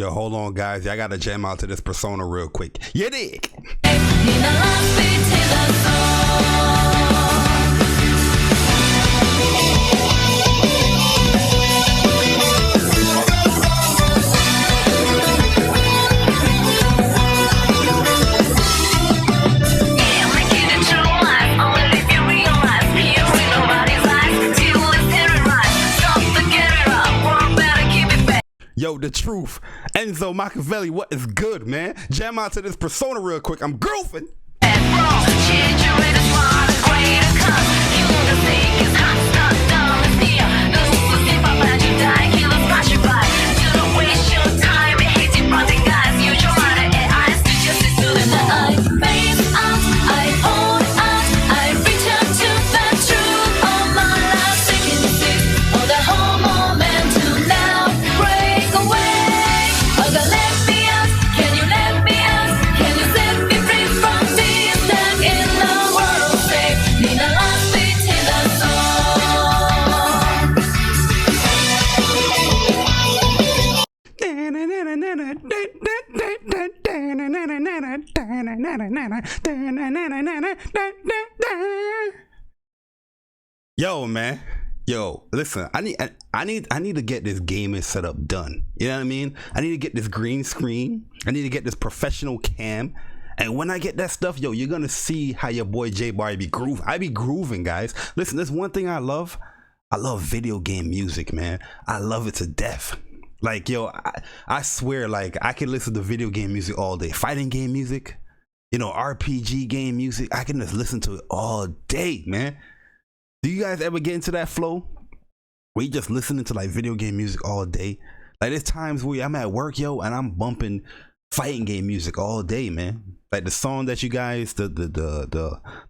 Yo, hold on, guys. I gotta jam out to this persona real quick. You dig? Yo, the truth. Enzo Machiavelli, what is good, man? Jam out to this persona real quick. I'm grooving. Yo, man. Yo, listen, I need to get this gaming setup done. You know what I mean? I need to get this green screen. I need to get this professional cam. And when I get that stuff, yo, you're gonna see how your boy J Bar be grooving. I be grooving, guys. Listen, there's one thing I love. I love video game music, man. I love it to death. Like, yo, I swear, like, I can listen to video game music all day. Fighting game music, you know, RPG game music. I can just listen to it all day, man. Do you guys ever get into that flow where you just listening to like video game music all day? Like, there's times where I'm at work, yo, and I'm bumping fighting game music all day, man. Like the song that you guys, the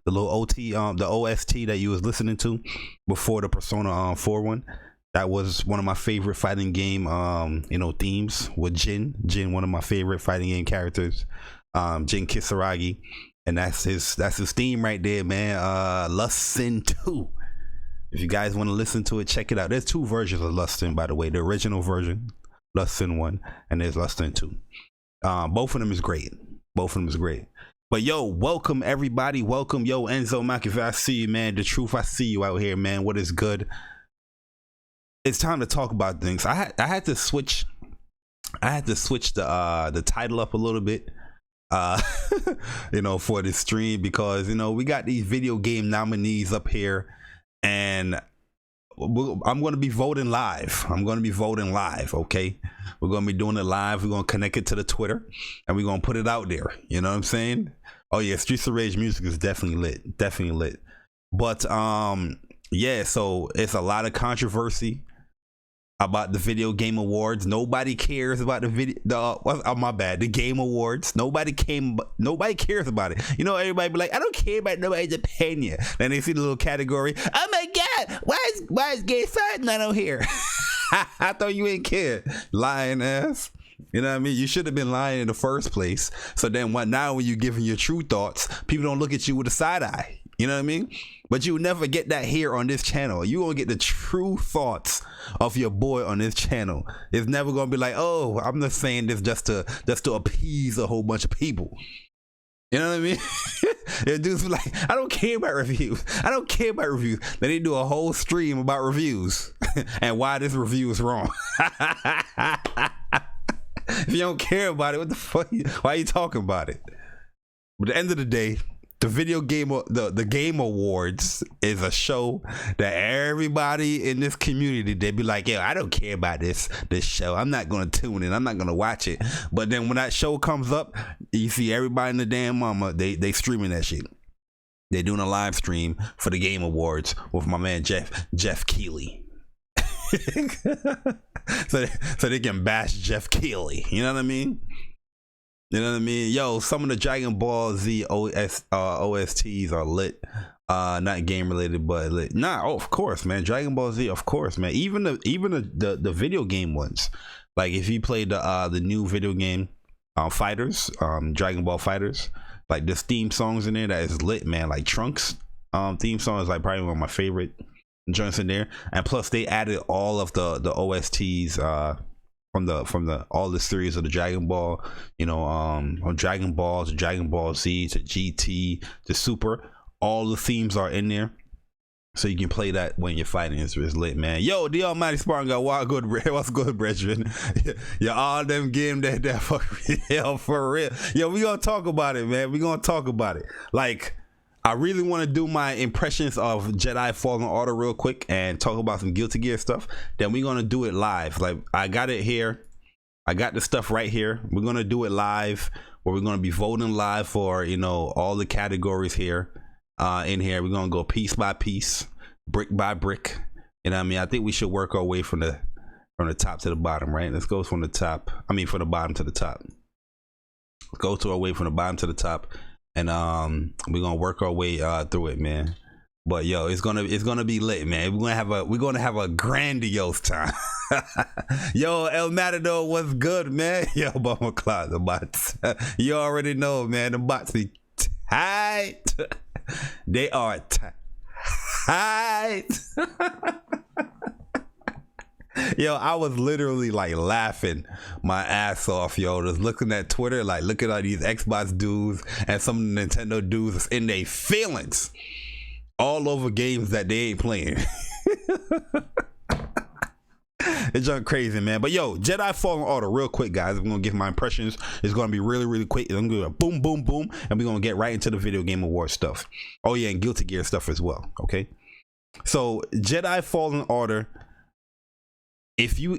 little OT, the OST that you was listening to before the Persona 4 one. That was one of my favorite fighting game, you know, themes with Jin. Jin, one of my favorite fighting game characters. Jin Kisaragi, and that's his theme right there, man. Lust Sin 2. If you guys want to listen to it, check it out. There's two versions of Lust Sin, by the way. The original version, Lust Sin 1, and there's Lust Sin 2. Both of them is great. Both of them is great. But yo, welcome everybody. Welcome, yo, Enzo Machiavelli. I see you, man. The truth, I see you out here, man. What is good? It's time to talk about things. I had to switch the title up a little bit, you know, for this stream, because, you know, we got these video game nominees up here, and I'm going to be voting live. Okay, we're going to be doing it live. We're going to connect it to the Twitter, and we're going to put it out there. You know what I'm saying? Oh yeah, Streets of Rage music is definitely lit. But yeah, so it's a lot of controversy about the Video Game Awards. Nobody cares about the Game Awards. Nobody cares about it. You know, everybody be like, I don't care about nobody's opinion. Then they see the little category. Oh my God, why is gay side not on here? I thought you ain't care, lying ass. You know what I mean? You should have been lying in the first place. So then now when you're giving your true thoughts, people don't look at you with a side eye. You know what I mean? But you will never get that here on this channel. You gonna get the true thoughts of your boy on this channel. It's never gonna be like, oh, I'm just saying this just to appease a whole bunch of people. You know what I mean? And dudes be like, I don't care about reviews. Then they do a whole stream about reviews and why this review is wrong. If you don't care about it, what the fuck? Why are you talking about it? But at the end of the day, the Game Awards is a show that everybody in this community, they be like, yo, I don't care about this show. I'm not gonna tune in. I'm not gonna watch it. But then when that show comes up, you see everybody in the damn mama, they streaming that shit. They're doing a live stream for the Game Awards with my man Jeff Keighley. so they can bash Jeff Keighley. You know what I mean? Yo, some of the Dragon Ball Z OSTs are lit. Not game related, but lit. Of course, man. Dragon Ball Z, of course, man. Even the video game ones. Like if you play the new video game Fighters, Dragon Ball Fighters, like there's theme songs in there that is lit, man. Like Trunks theme song is like probably one of my favorite joints in there. And plus they added all of the OSTs from the all the series of the Dragon Ball, you know, from Dragon Ball to Dragon Ball Z to GT to Super. All the themes are in there, so you can play that when you're fighting. It's lit, man. Yo, the Almighty Spartan got what's good, brethren? Yeah, all them game that for real, for real. Yo, we gonna talk about it, man. We gonna talk about it. Like, I really want to do my impressions of Jedi Fallen Order real quick and talk about some Guilty Gear stuff. Then we're gonna do it live. Like, I got it here. I got the stuff right here. We're gonna do it live, where we're gonna be voting live for, you know, all the categories here. In here, we're gonna go piece by piece, brick by brick. You know what I mean? I think we should work our way from the top to the bottom, right? Let's go from the top. I mean, from the bottom to the top. Let's go to our way from the bottom to the top. And we're gonna work our way through it, man. But yo, it's gonna be lit, man. We're gonna have a grandiose time. Yo, El Matador, what's good, man? Yo, Bummer Cloud, the bots. You already know, man. The bots be tight. They are tight. Yo, I was literally like laughing my ass off, yo. Just looking at Twitter, like looking at these Xbox dudes and some Nintendo dudes in their feelings all over games that they ain't playing. It's just crazy, man. But yo, Jedi Fallen Order, real quick, guys. I'm gonna give my impressions. It's gonna be really, really quick. I'm gonna go boom, boom, boom, and we're gonna get right into the Video Game Awards stuff. Oh yeah, and Guilty Gear stuff as well. Okay. So Jedi Fallen Order. If you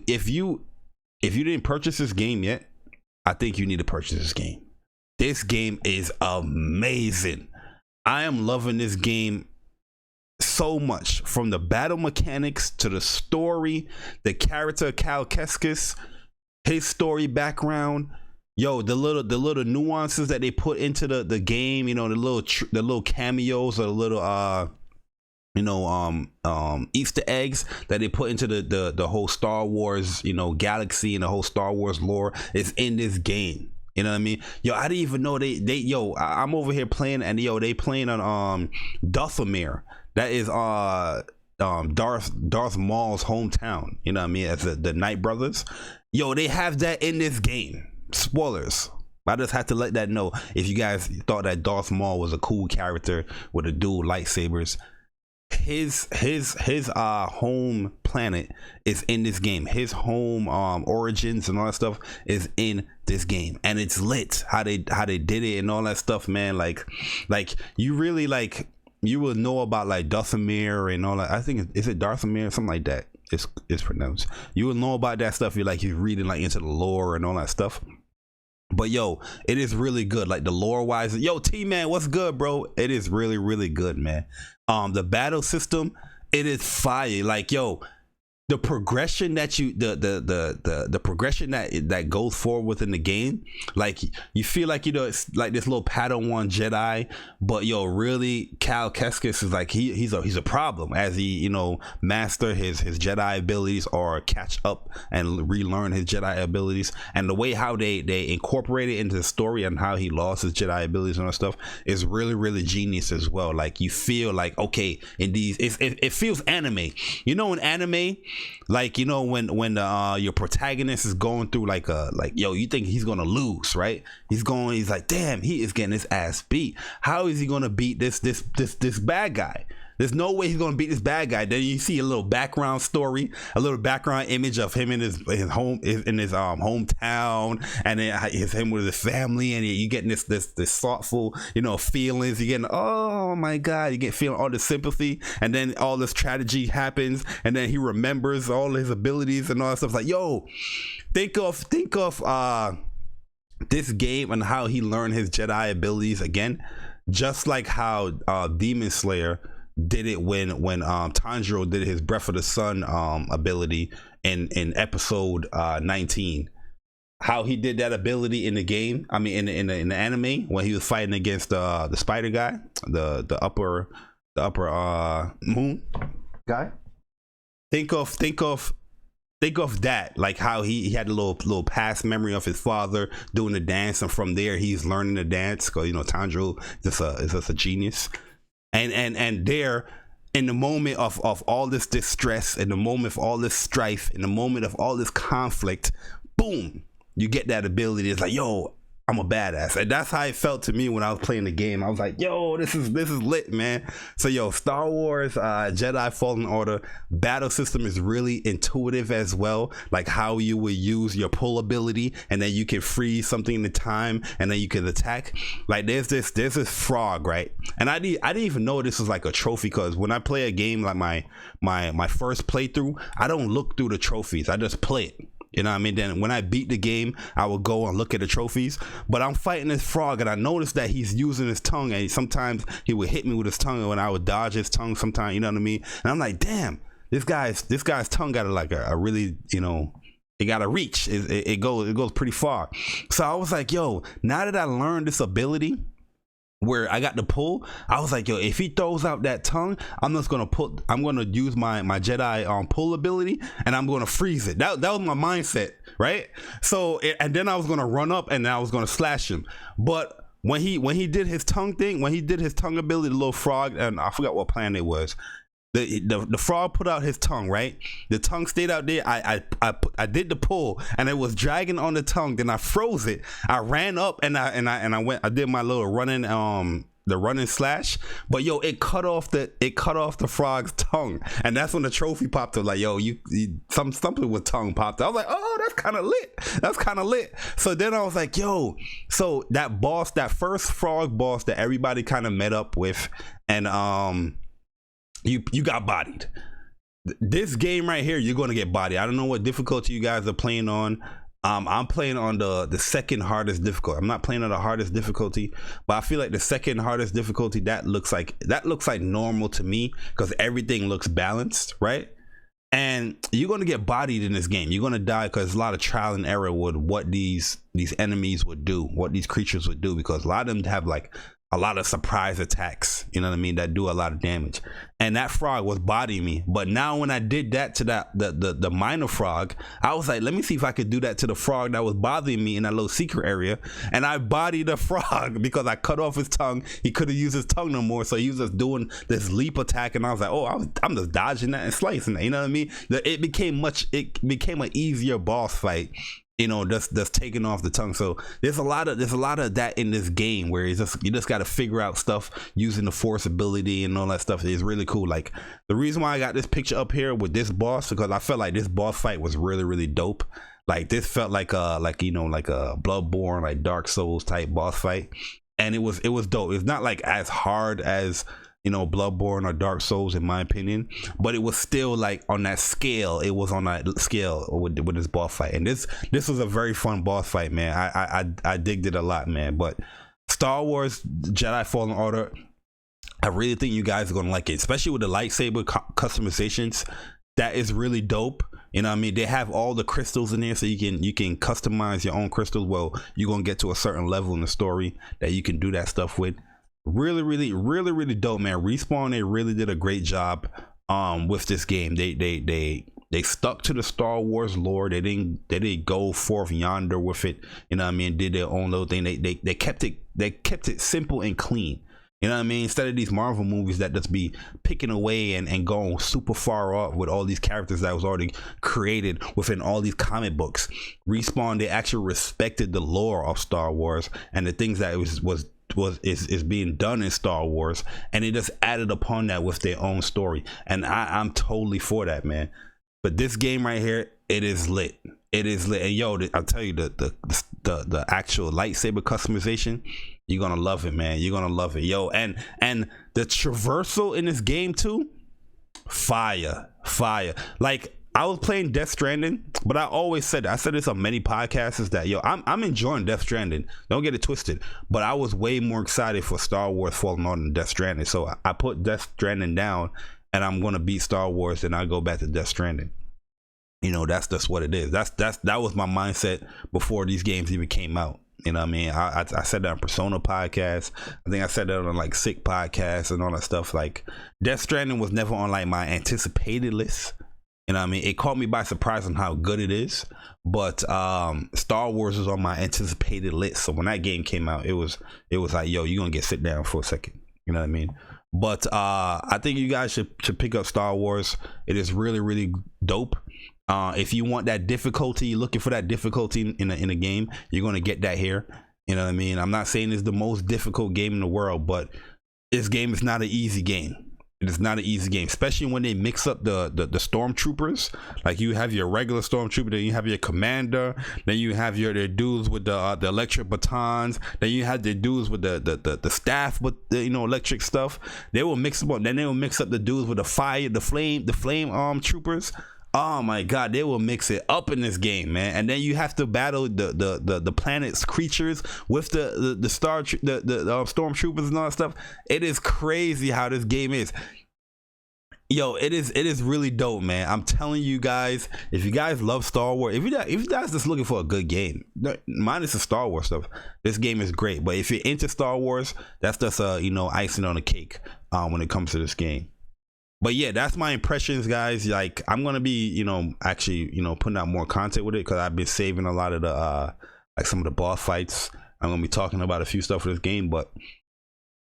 didn't purchase this game yet, I think you need to purchase this game. This game is amazing. I am loving this game so much, from the battle mechanics to the story, the character Cal Kestis, his story background. Yo, the little nuances that they put into the game, you know, the little cameos, or the little Easter eggs that they put into the whole Star Wars, you know, galaxy and the whole Star Wars lore is in this game. You know what I mean? Yo, I didn't even know I'm over here playing, and yo, they playing on Dathomir. That is Darth Maul's hometown. You know what I mean? As the Knight brothers. Yo, they have that in this game. Spoilers. I just had to let that know if you guys thought that Darth Maul was a cool character with a dual lightsabers. His home planet is in this game. His home origins and all that stuff is in this game, and it's lit how they did it and all that stuff, man. Like you really, like, you will know about like Dathomir and all that. I think is it Dathomir, something like that. It's pronounced. You will know about that stuff. You're reading like into the lore and all that stuff. But yo, it is really good. Like the lore wise, yo, T-Man, what's good, bro? It is really, really good, man. The battle system, it is fire. Like, yo, the progression that the progression that goes forward within the game, like you feel like, you know, it's like this little Padawan Jedi, but yo, really Cal Kestis is like he's a problem as he, you know, master his Jedi abilities or catch up and relearn his Jedi abilities. And the way how they incorporate it into the story and how he lost his Jedi abilities and all that stuff is really, really genius as well. Like you feel like, okay, in these it feels anime, you know, in anime. Like, you know, when your protagonist is going through like yo, you think he's gonna lose, right? He's like, damn, he is getting his ass beat. How is he gonna beat this bad guy? There's no way he's gonna beat this bad guy. Then you see a little background story, a little background image of him in his home, in his hometown, and then it's him with his family, and you getting this thoughtful, you know, feelings. You getting, oh my god, you get feeling all this sympathy, and then all this tragedy happens, and then he remembers all his abilities and all that stuff. Like, yo, think of this game and how he learned his Jedi abilities again, just like how Demon Slayer did it when Tanjiro did his Breath of the Sun ability in episode 19. How he did that ability in the game, I mean in the anime, when he was fighting against the spider guy, the upper moon guy. Think of that, like how he had a little past memory of his father doing the dance, and from there he's learning the dance, because, you know, Tanjiro is just a genius. And there, in the moment of all this distress, in the moment of all this strife, in the moment of all this conflict, boom, you get that ability. It's like, yo, I'm a badass. And that's how it felt to me when I was playing the game. I was like, yo, this is lit, man. So yo, Star Wars Jedi Fallen Order battle system is really intuitive as well, like how you would use your pull ability, and then you can freeze something in the time, and then you can attack. Like there's this frog, right? And I didn't even know this was like a trophy, because when I play a game like my first playthrough, I don't look through the trophies, I just play it. You know what I mean? Then when I beat the game, I will go and look at the trophies. But I'm fighting this frog, and I noticed that he's using his tongue, and sometimes he would hit me with his tongue, and when I would dodge his tongue sometimes, you know what I mean? And I'm like, damn, this guy's tongue got a really, you know, it got a reach. It goes pretty far. So I was like, yo, now that I learned this ability where I got the pull, I was like, yo, if he throws out that tongue, I'm gonna use my Jedi pull ability, and I'm gonna freeze it. That was my mindset, right? So and then I was gonna run up, and I was gonna slash him. But when he did his tongue thing, when he did his tongue ability, the little frog, and I forgot what planet it was, the frog put out his tongue, right? The tongue stayed out there. I did the pull, and it was dragging on the tongue. Then I froze it. I ran up, and I did my little running slash. But yo, it cut off the frog's tongue, and that's when the trophy popped up. Like, yo, something with tongue popped up. I was like, oh, that's kind of lit. So then I was like, yo, so that first frog boss that everybody kind of met up with, and you got bodied. This game right here, you're gonna get bodied. I don't know what difficulty you guys are playing on. I'm playing on the second hardest difficulty. I'm not playing on the hardest difficulty, but I feel like the second hardest difficulty, that looks like normal to me, because everything looks balanced, right? And you're gonna get bodied in this game. You're gonna die, because a lot of trial and error with what these enemies would do, what these creatures would do, because a lot of them have like a lot of surprise attacks, you know what I mean, that do a lot of damage. And that frog was bodying me. But now when I did that to the minor frog, I was like, let me see if I could do that to the frog that was bothering me in that little secret area. And I bodied the frog because I cut off his tongue. He couldn't use his tongue no more, so he was just doing this leap attack, and I was like, oh, I'm just dodging that and slicing that, you know what I mean? It became an easier boss fight, you know, just taking off the tongue. So there's a lot of that in this game, where you just got to figure out stuff using the force ability and all that stuff. Is really cool. Like, the reason why I got this picture up here with this boss, because I felt like this boss fight was really, really dope. Like, this felt like a Bloodborne, like Dark Souls type boss fight, and it was dope. It's not like as hard as, you know, Bloodborne or Dark Souls, in my opinion, but it was still like on that scale. It was on that scale with this boss fight, and this was a very fun boss fight, man. I digged it a lot, man. But Star Wars Jedi Fallen Order, I really think you guys are gonna like it, especially with the lightsaber customizations. That is really dope. You know what I mean? They have all the crystals in there, so you can customize your own crystals. Well, you're gonna get to a certain level in the story that you can do that stuff with. Really, really, really, really dope, man. Respawn, they really did a great job with this game. They stuck to the Star Wars lore. They didn't go forth yonder with it, you know what I mean? Did their own little thing. They kept it simple and clean, you know what I mean? Instead of these Marvel movies that just be picking away and going super far off with all these characters that was already created within all these comic books. Respawn, they actually respected the lore of Star Wars and the things that is being done in Star Wars, and it just added upon that with their own story, and I'm totally for that, man. But this game right here, it is lit. And yo, I'll tell you, the actual lightsaber customization, you're gonna love it, man. You're gonna love it, yo. And the traversal in this game too, fire. Like, I was playing Death Stranding, but I said this on many podcasts, is that, yo, I'm enjoying Death Stranding. Don't get it twisted. But I was way more excited for Star Wars Fallen Order than Death Stranding. So I put Death Stranding down, and I'm gonna beat Star Wars, and I go back to Death Stranding. You know, that's just what it is. That was my mindset before these games even came out. You know what I mean? I said that on Persona podcast. I think I said that on like Sick podcast and all that stuff. Like, Death Stranding was never on like my anticipated list. You know what I mean? It caught me by surprise on how good it is. But Star Wars was on my anticipated list. So when that game came out, it was like, yo, you're gonna sit down for a second. You know what I mean? But I think you guys should pick up Star Wars. It is really, really dope. If you want that difficulty, you're looking for that difficulty in a game, you're going to get that here. You know what I mean? I'm not saying it's the most difficult game in the world, but this game is not an easy game. It is not an easy game, especially when they mix up the stormtroopers. Like, you have your regular stormtrooper, then you have your commander, then you have their dudes with the electric batons, then you have the dudes with the staff with the, you know, electric stuff. They will mix them up. Then they will mix up the dudes with the fire, the flame troopers. Oh my god, they will mix it up in this game, man. And then you have to battle the planet's creatures with the stormtroopers and all that stuff. It is crazy how this game is. Yo, it is really dope, man. I'm telling you guys, if you guys love Star Wars, if you guys just looking for a good game, minus the Star Wars stuff, this game is great. But if you're into Star Wars, that's just you know, icing on the cake when it comes to this game. But yeah, that's my impressions, guys. Like, I'm gonna be, you know, actually, you know, putting out more content with it, because I've been saving a lot of the like some of the boss fights. I'm gonna be talking about a few stuff for this game. But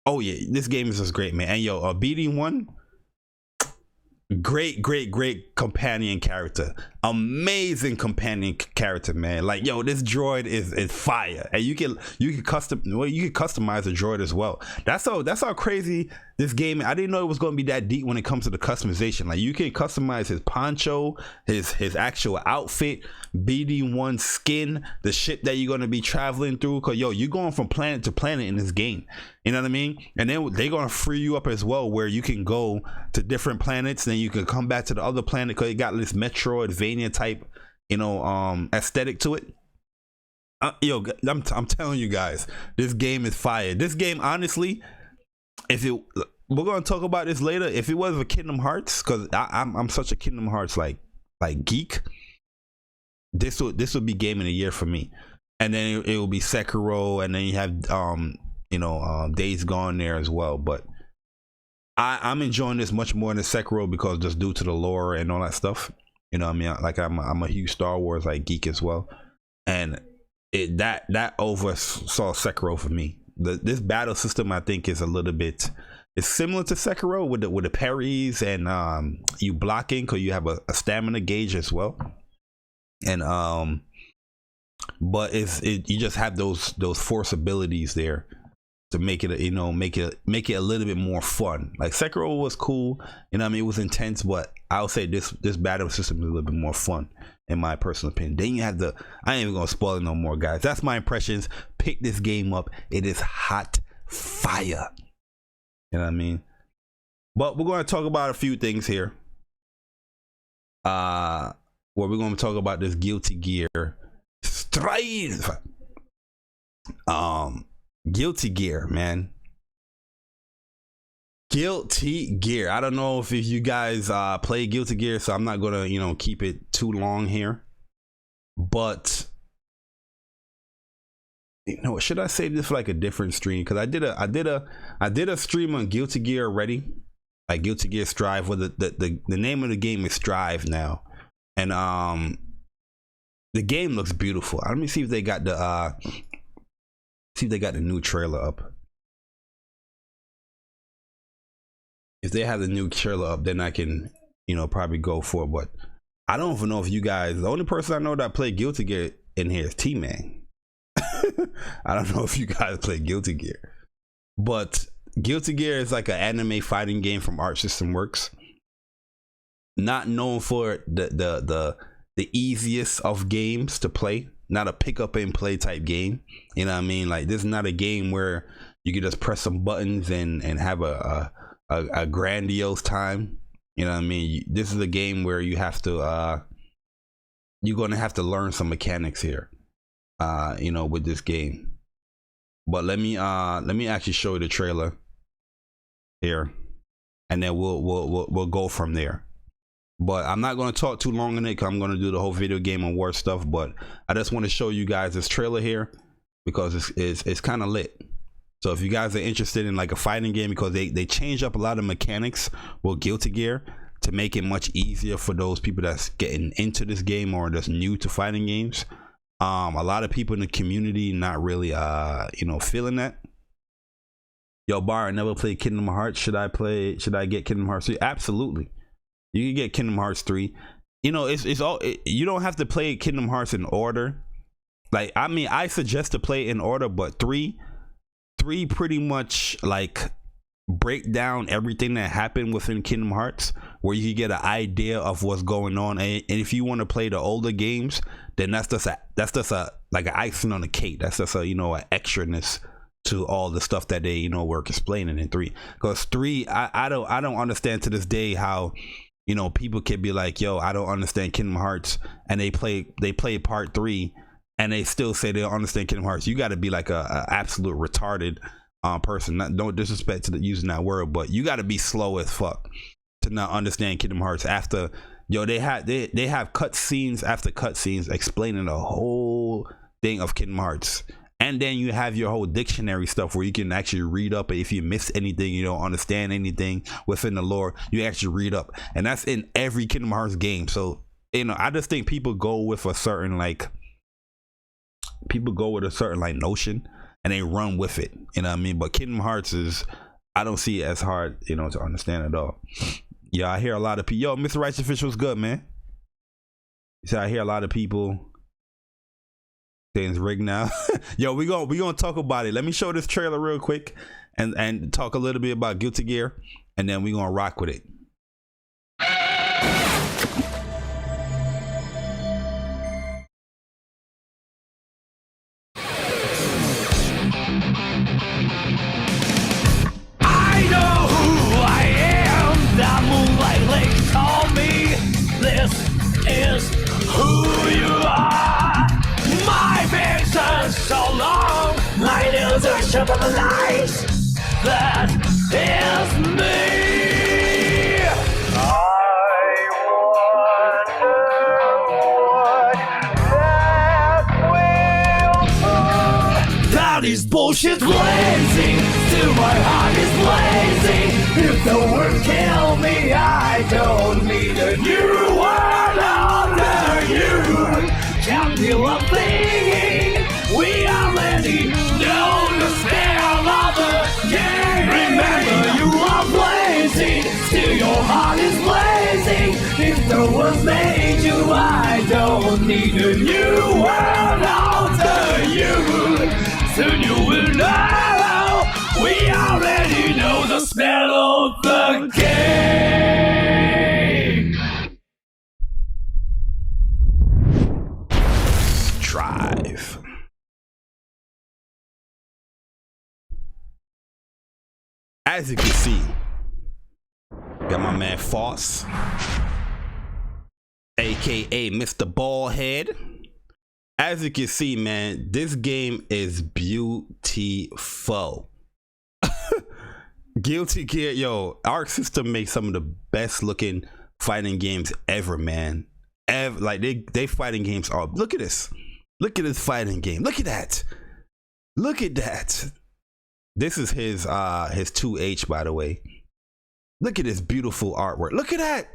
oh yeah, this game is just great, man. And yo, BD1, great companion character, amazing companion character, man. Like, yo, this droid is fire, and you can customize the droid as well. That's how crazy this game. I didn't know it was going to be that deep when it comes to the customization. Like, you can customize his poncho, his actual outfit, BD1 skin, the ship that you're going to be traveling through, because yo, you're going from planet to planet in this game. You know what I mean? And then they're going to free you up as well, where you can go to different planets, then you can come back to the other planet, because it got this Metroidvania type, you know, aesthetic to it. Yo, I'm telling you guys, this game is fire. This game, honestly, we're gonna talk about this later. If it was a Kingdom Hearts, because I'm such a Kingdom Hearts like geek, this would be game of the year for me. And then it will be Sekiro, and then you have you know, Days Gone there as well. But I'm enjoying this much more than Sekiro, because just due to the lore and all that stuff. You know what I mean? Like, I'm a huge Star Wars like geek as well, and that oversaw Sekiro for me. This battle system, I think, is a little bit, it's similar to Sekiro with the parries and you blocking, because you have a stamina gauge as well. And but you just have those force abilities there to make it, you know, make it a little bit more fun. Like, Sekiro was cool, you know what I mean? It was intense, but I'll say this battle system is a little bit more fun, in my personal opinion. Then you have I ain't even gonna spoil it no more, guys. That's my impressions. Pick this game up. It is hot fire. You know what I mean? But we're going to talk about a few things here. Where we're going to talk about this Guilty Gear StrIVe. Guilty Gear, man. Guilty Gear. I don't know if you guys play Guilty Gear, so I'm not gonna, you know, keep it too long here. But you know, should I save this for like a different stream? Because I did a stream on Guilty Gear already, like Guilty Gear StrIVe. Where the name of the game is StrIVe now, and the game looks beautiful. Let me see if they got the new trailer up. If they have the new trailer up, then I can, you know, probably go for it. But I don't even know if you guys, the only person I know that played Guilty Gear in here is T-Man. I don't know if you guys play Guilty Gear, but Guilty Gear is like an anime fighting game from Arc System Works. Not known for the easiest of games to play, not a pick up and play type game. You know what I mean? Like, this is not a game where you can just press some buttons and have a grandiose time. You know what I mean? This is a game where you have to you're gonna have to learn some mechanics here, you know, with this game. But let me actually show you the trailer here, and then we'll go from there. But I'm not going to talk too long on it, because I'm going to do the whole video game and war stuff. But I just want to show you guys this trailer here, because it's kind of lit. So if you guys are interested in like a fighting game, because they changed up a lot of mechanics with Guilty Gear to make it much easier for those people that's getting into this game or that's new to fighting games. A lot of people in the community not really you know, feeling that. Yo, Bar, I never played Kingdom Hearts. Should I get Kingdom Hearts 3? Absolutely. You can get Kingdom Hearts 3. you know, it's all you don't have to play Kingdom Hearts in order. Like, I mean, I suggest to play in order, but three pretty much like break down everything that happened within Kingdom Hearts, where you can get an idea of what's going on. And if you want to play the older games, then that's just a like an icing on the cake. That's just a, you know, an extraness to all the stuff that they, you know, were explaining in 3. Because 3, I don't understand to this day how, you know, people can be like, yo, I don't understand Kingdom Hearts, and they play part 3 and they still say they don't understand Kingdom Hearts. You got to be like a absolute retarded person. No disrespect to using that word, but you got to be slow as fuck to not understand Kingdom Hearts. After, yo, they have cut scenes after cut scenes explaining the whole thing of Kingdom Hearts. And then you have your whole dictionary stuff where you can actually read up. If you miss anything, you don't understand anything within the lore, you actually read up. And that's in every Kingdom Hearts game. So, you know, I just think people go with a certain notion and they run with it. You know what I mean? But Kingdom Hearts is, I don't see it as hard, you know, to understand at all. Yeah, I hear a lot of people. Yo, Mr. Rights Official was good, man. So I hear a lot of people saying it's rigged now. Yo, we gonna talk about it. Let me show this trailer real quick and talk a little bit about Guilty Gear, and then we gonna rock with it. I know who I am. The moonlight lake called me. This is who you are. My vision's so long, my nails are sharp on the light. That is me. I wonder what that will do. That is bullshit blazing, still my heart is blazing. If the world kill me, I don't need a new world under you. Can't feel a thing. We already know the spell of the game. Remember, you are blazing, still your heart is blazing. If the world made you, I don't need a new world under you. Soon you will know. We already know the spell of the game. StrIVe. As you can see, got my man Foss, aka Mr. Ballhead. As you can see, man, this game is beautiful. Guilty Gear, yo, Arc System makes some of the best looking fighting games ever, man. Like they fighting games are. Look at this. Look at this fighting game. Look at that. Look at that. This is his 2H, by the way. Look at this beautiful artwork. Look at that.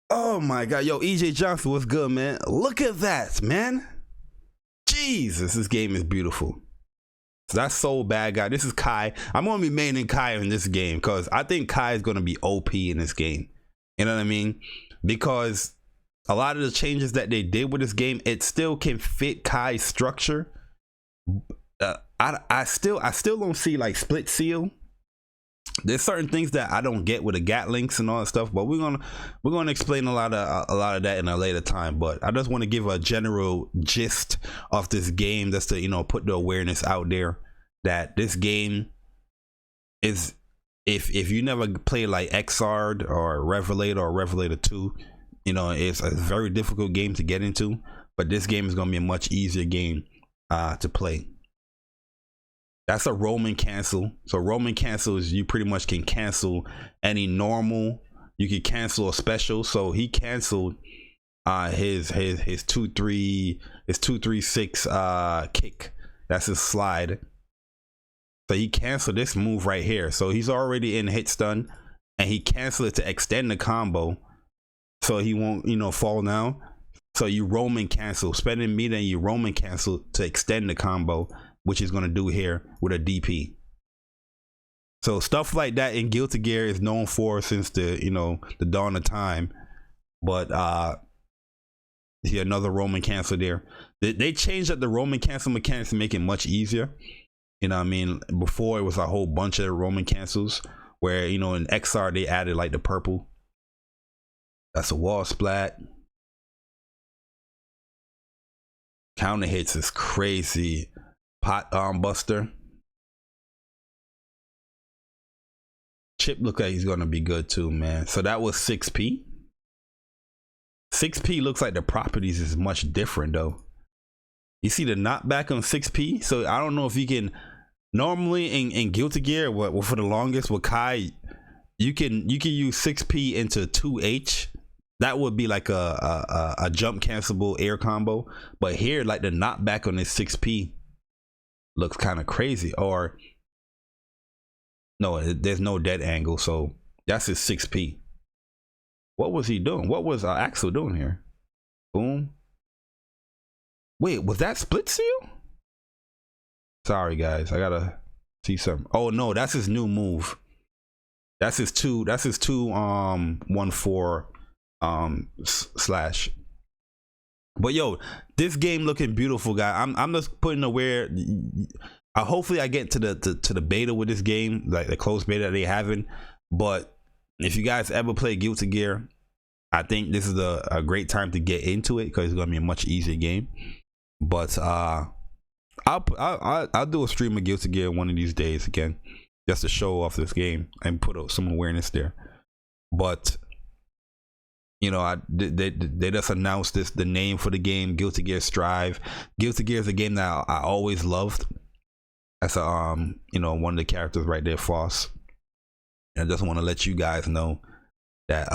Oh my god. Yo, EJ Johnson, what's good, man? Look at that, man. Jesus, this game is beautiful. So that's Soul Bad Guy. This is Kai. I'm gonna be maining Kai in this game because I think Kai is gonna be OP in this game. You know what I mean? Because a lot of the changes that they did with this game, it still can fit Kai's structure. I still don't see like split seal. There's certain things that I don't get with the Gatlings and all that stuff, but we're gonna explain a lot of that in a later time. But I just want to give a general gist of this game, just to, you know, put the awareness out there that this game is, if you never played like Xrd or Revelator or Revelator 2, you know, it's a very difficult game to get into, but this game is gonna be a much easier game to play. That's a Roman cancel. So Roman cancel is you pretty much can cancel any normal. You can cancel a special. So he canceled his 236 kick. That's his slide. So he canceled this move right here. So he's already in hit stun, and he canceled it to extend the combo, so he won't, you know, fall down. So you Roman cancel, spending meter, and you Roman cancel to extend the combo, which is going to do here with a DP. So stuff like that in Guilty Gear is known for since the, you know, the dawn of time. but see another Roman cancel there. They changed up the Roman cancel mechanics to make it much easier. You know what I mean? Before it was a whole bunch of Roman cancels where, you know, in XR they added like the purple. That's a wall splat. Counter hits is crazy. Pot arm buster. Chip look like he's gonna be good too, man. So that was 6P. 6P looks like the properties is much different though. You see the knockback on 6P. So I don't know if you can. Normally in Guilty Gear, what for the longest with Kai, you can use 6P into 2H. That would be like a jump cancelable air combo. But here, like the knockback on this 6P looks kind of crazy. Or no, there's no dead angle, so that's his 6P. What was he doing? What was Axel doing here? Boom. Wait, was that split seal? Sorry guys, I gotta see something. Oh no, that's his new move. That's his two 1-4 slash. But yo, this game looking beautiful, guy. I'm just putting aware. Hopefully I get to the beta with this game, like the closed beta they having. But if you guys ever play Guilty Gear, I think this is a great time to get into it because it's gonna be a much easier game. But I'll do a stream of Guilty Gear one of these days again, just to show off this game and put some awareness there. But you know, they just announced the name for the game, Guilty Gear StrIVe. Guilty Gear is a game that I always loved. That's you know, one of the characters right there, Foss. And I just want to let you guys know that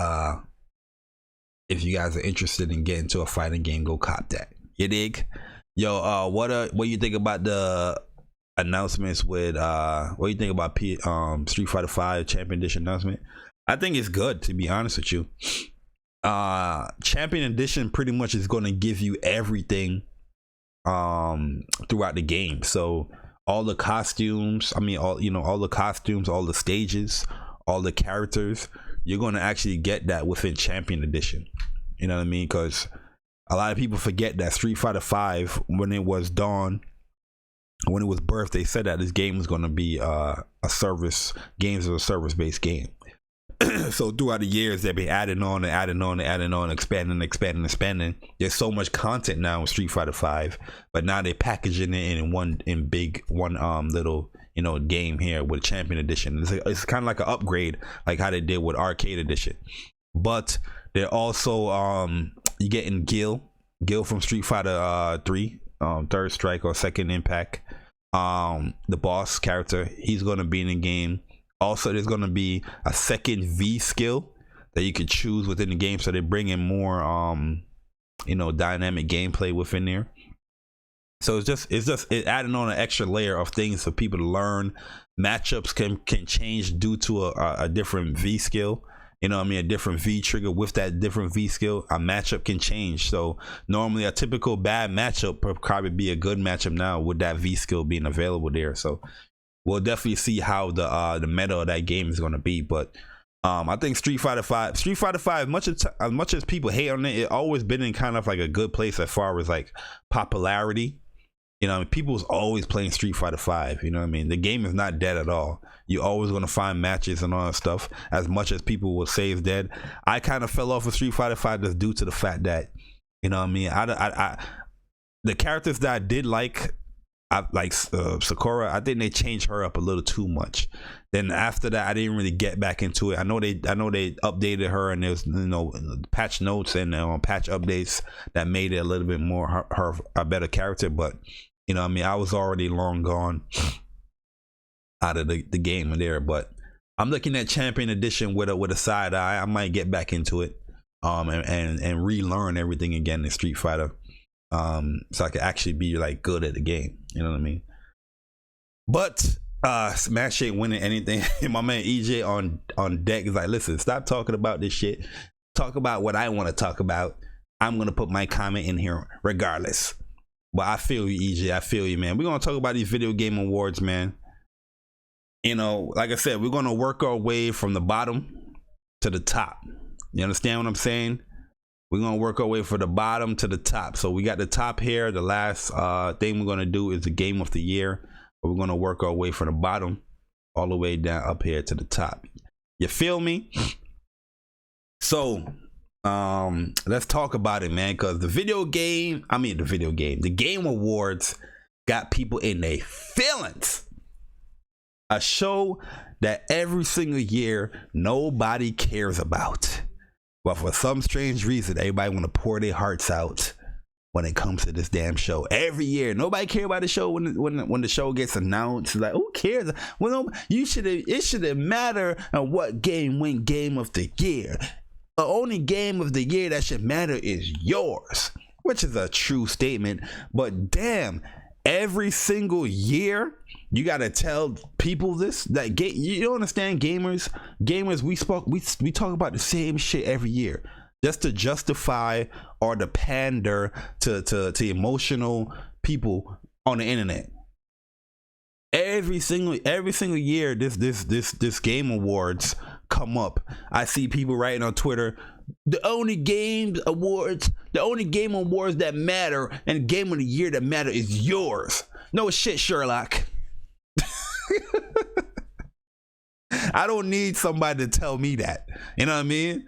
if you guys are interested in getting to a fighting game, go cop that. You dig? Yo, what do you think about the announcements with what do you think about Street Fighter 5 Champion Edition announcement? I think it's good, to be honest with you. Champion Edition pretty much is going to give you everything throughout the game. So all the costumes, all the costumes, all the stages, all the characters, you're going to actually get that within Champion Edition. You know what I mean? Because a lot of people forget that Street Fighter 5, when it was birthed, they said that this game was going to be a service, games as a service based game. So throughout the years, they've been adding on and adding on and adding on, expanding. There's so much content now in Street Fighter 5, but now they're packaging it in one little, you know, game here with Champion Edition. It's kind of like an upgrade, like how they did with Arcade Edition. But they're also you getting Gil from Street Fighter 3, Third Strike or Second Impact. The boss character, he's gonna be in the game. Also, there's going to be a second V skill that you could choose within the game. So they're bringing more, you know, dynamic gameplay within there. So it's just adding on an extra layer of things for people to learn. Matchups can change due to a different V skill. You know what I mean? A different V trigger with that different V skill. A matchup can change. So normally a typical bad matchup would probably be a good matchup now with that V skill being available there. So we'll definitely see how the meta of that game is going to be. But I think Street Fighter 5, much as people hate on it always been in kind of like a good place as far as like popularity. You know, people's always playing Street Fighter 5. You know what I mean? The game is not dead at all. You're always going to find matches and all that stuff. As much as people will say it's dead, I kind of fell off of Street Fighter 5 just due to the fact that, you know what I mean, the characters that I did like Sakura, I think they changed her up a little too much. Then after that, I didn't really get back into it. I know they updated her, and there's, you know, patch notes and patch updates that made it a little bit more her a better character. But you know what I mean, I was already long gone out of the game there. But I'm looking at Champion Edition with a side eye. I might get back into it and relearn everything again in Street Fighter, so I could actually be like good at the game. You know what I mean? But Smash ain't winning anything. My man EJ on deck is like, listen, stop talking about this shit. Talk about what I want to talk about. I'm gonna put my comment in here regardless. But I feel you, EJ. I feel you, man. We're gonna talk about these video game awards, man. You know, like I said, we're gonna work our way from the bottom to the top. You understand what I'm saying? We're gonna work our way from the bottom to the top. So we got the top here. The last thing we're gonna do is the game of the year. We're gonna work our way from the bottom all the way down up here to the top. You feel me? So let's talk about it, man, because the Game Awards got people in their feelings. A show that every single year nobody cares about, but for some strange reason everybody want to pour their hearts out when it comes to this damn show. Every year nobody care about the show. When the show gets announced, like, who cares? Well, it shouldn't matter what game win game of the year. The only game of the year that should matter is yours, which is a true statement. But damn, every single year you gotta tell people this. That you don't understand, gamers. We talk about the same shit every year just to justify or to pander to emotional people on the internet. Every single year this Game Awards come up. I see people writing on Twitter, the only game awards that matter and game of the year that matter is yours. No shit, Sherlock. I don't need somebody to tell me that. You know what I mean?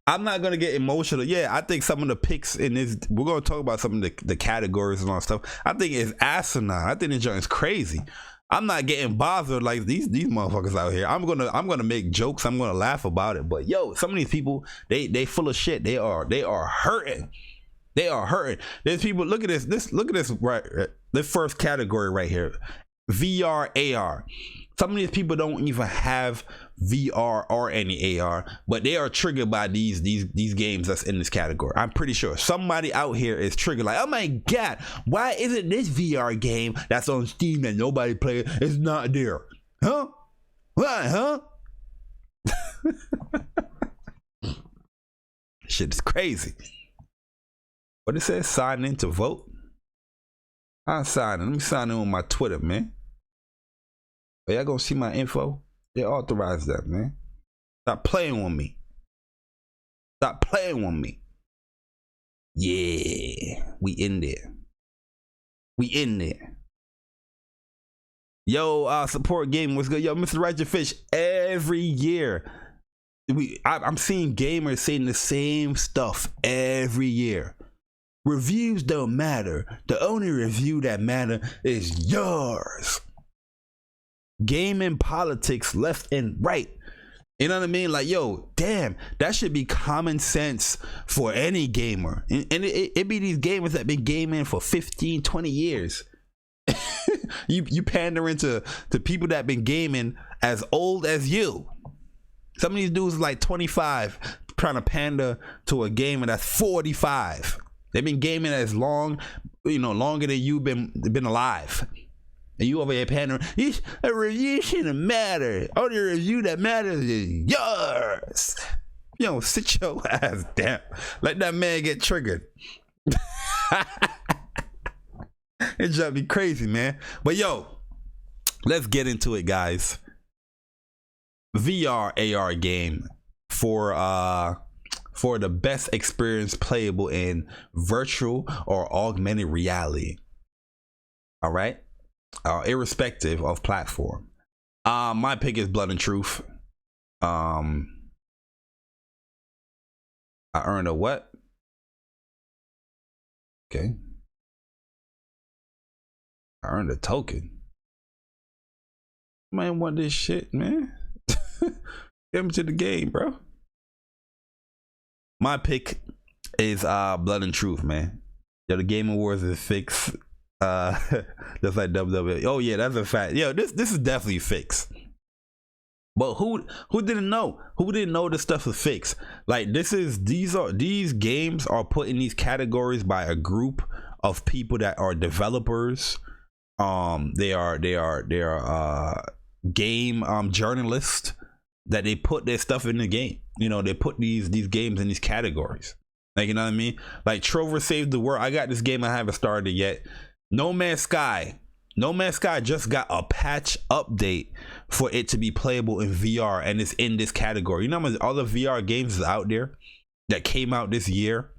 I'm not gonna get emotional. Yeah, I think some of the picks in this, we're gonna talk about some of the categories and all that stuff. I think it's asinine. I think the joint is crazy. I'm not getting bothered like these motherfuckers out here. I'm gonna make jokes. I'm gonna laugh about it. But yo, some of these people, they full of shit. They are hurting. They are hurting. There's people. Look at this. Look at this. Right, the first category right here, VR AR. Some of these people don't even have VR or any AR, but they are triggered by these games that's in this category. I'm pretty sure somebody out here is triggered like, oh my god, why isn't this VR game that's on Steam that nobody plays is not there? Huh? Why, huh? Shit is crazy. What it says, sign in to vote. I'm signing. Let me sign in on my Twitter, man. Are y'all gonna see my info? They authorized that, man. Stop playing with me. Stop playing with me. Yeah, we in there. We in there. Yo, support game. What's good? Yo, Mr. Righteous Fish. Every year, I'm seeing gamers saying the same stuff every year. Reviews don't matter. The only review that matter is yours. Gaming politics left and right. You know what I mean? Like, yo, damn, that should be common sense for any gamer. And it be these gamers that been gaming for 15, 20 years. you pandering to people that been gaming as old as you. Some of these dudes are like 25 trying to pander to a gamer that's 45. They've been gaming as long, longer than you've been alive. And you over here pandering, a review shouldn't matter. Only review that matters is yours. Yo, sit your ass down. Let that man get triggered. It drives me crazy, man. But yo, let's get into it, guys. VR AR game for the best experience playable in virtual or augmented reality. All right. Irrespective of platform. My pick is Blood and Truth. I earned a what? Okay. I earned a token. Man, want this shit, man. Get me to the game, bro. My pick is Blood and Truth, man. Yo, the Game Awards is fixed. Just like WWE. Oh yeah, that's a fact. Yo, this is definitely fixed. But who didn't know? Who didn't know this stuff was fixed? Like these games are put in these categories by a group of people that are developers. They are game journalists that they put their stuff in the game. They put these games in these categories. Like, you know what I mean? Like Trover Saved the World. I got this game, I haven't started yet. No Man's Sky just got a patch update for it to be playable in VR, and it's in this category. You know how many other VR games is out there that came out this year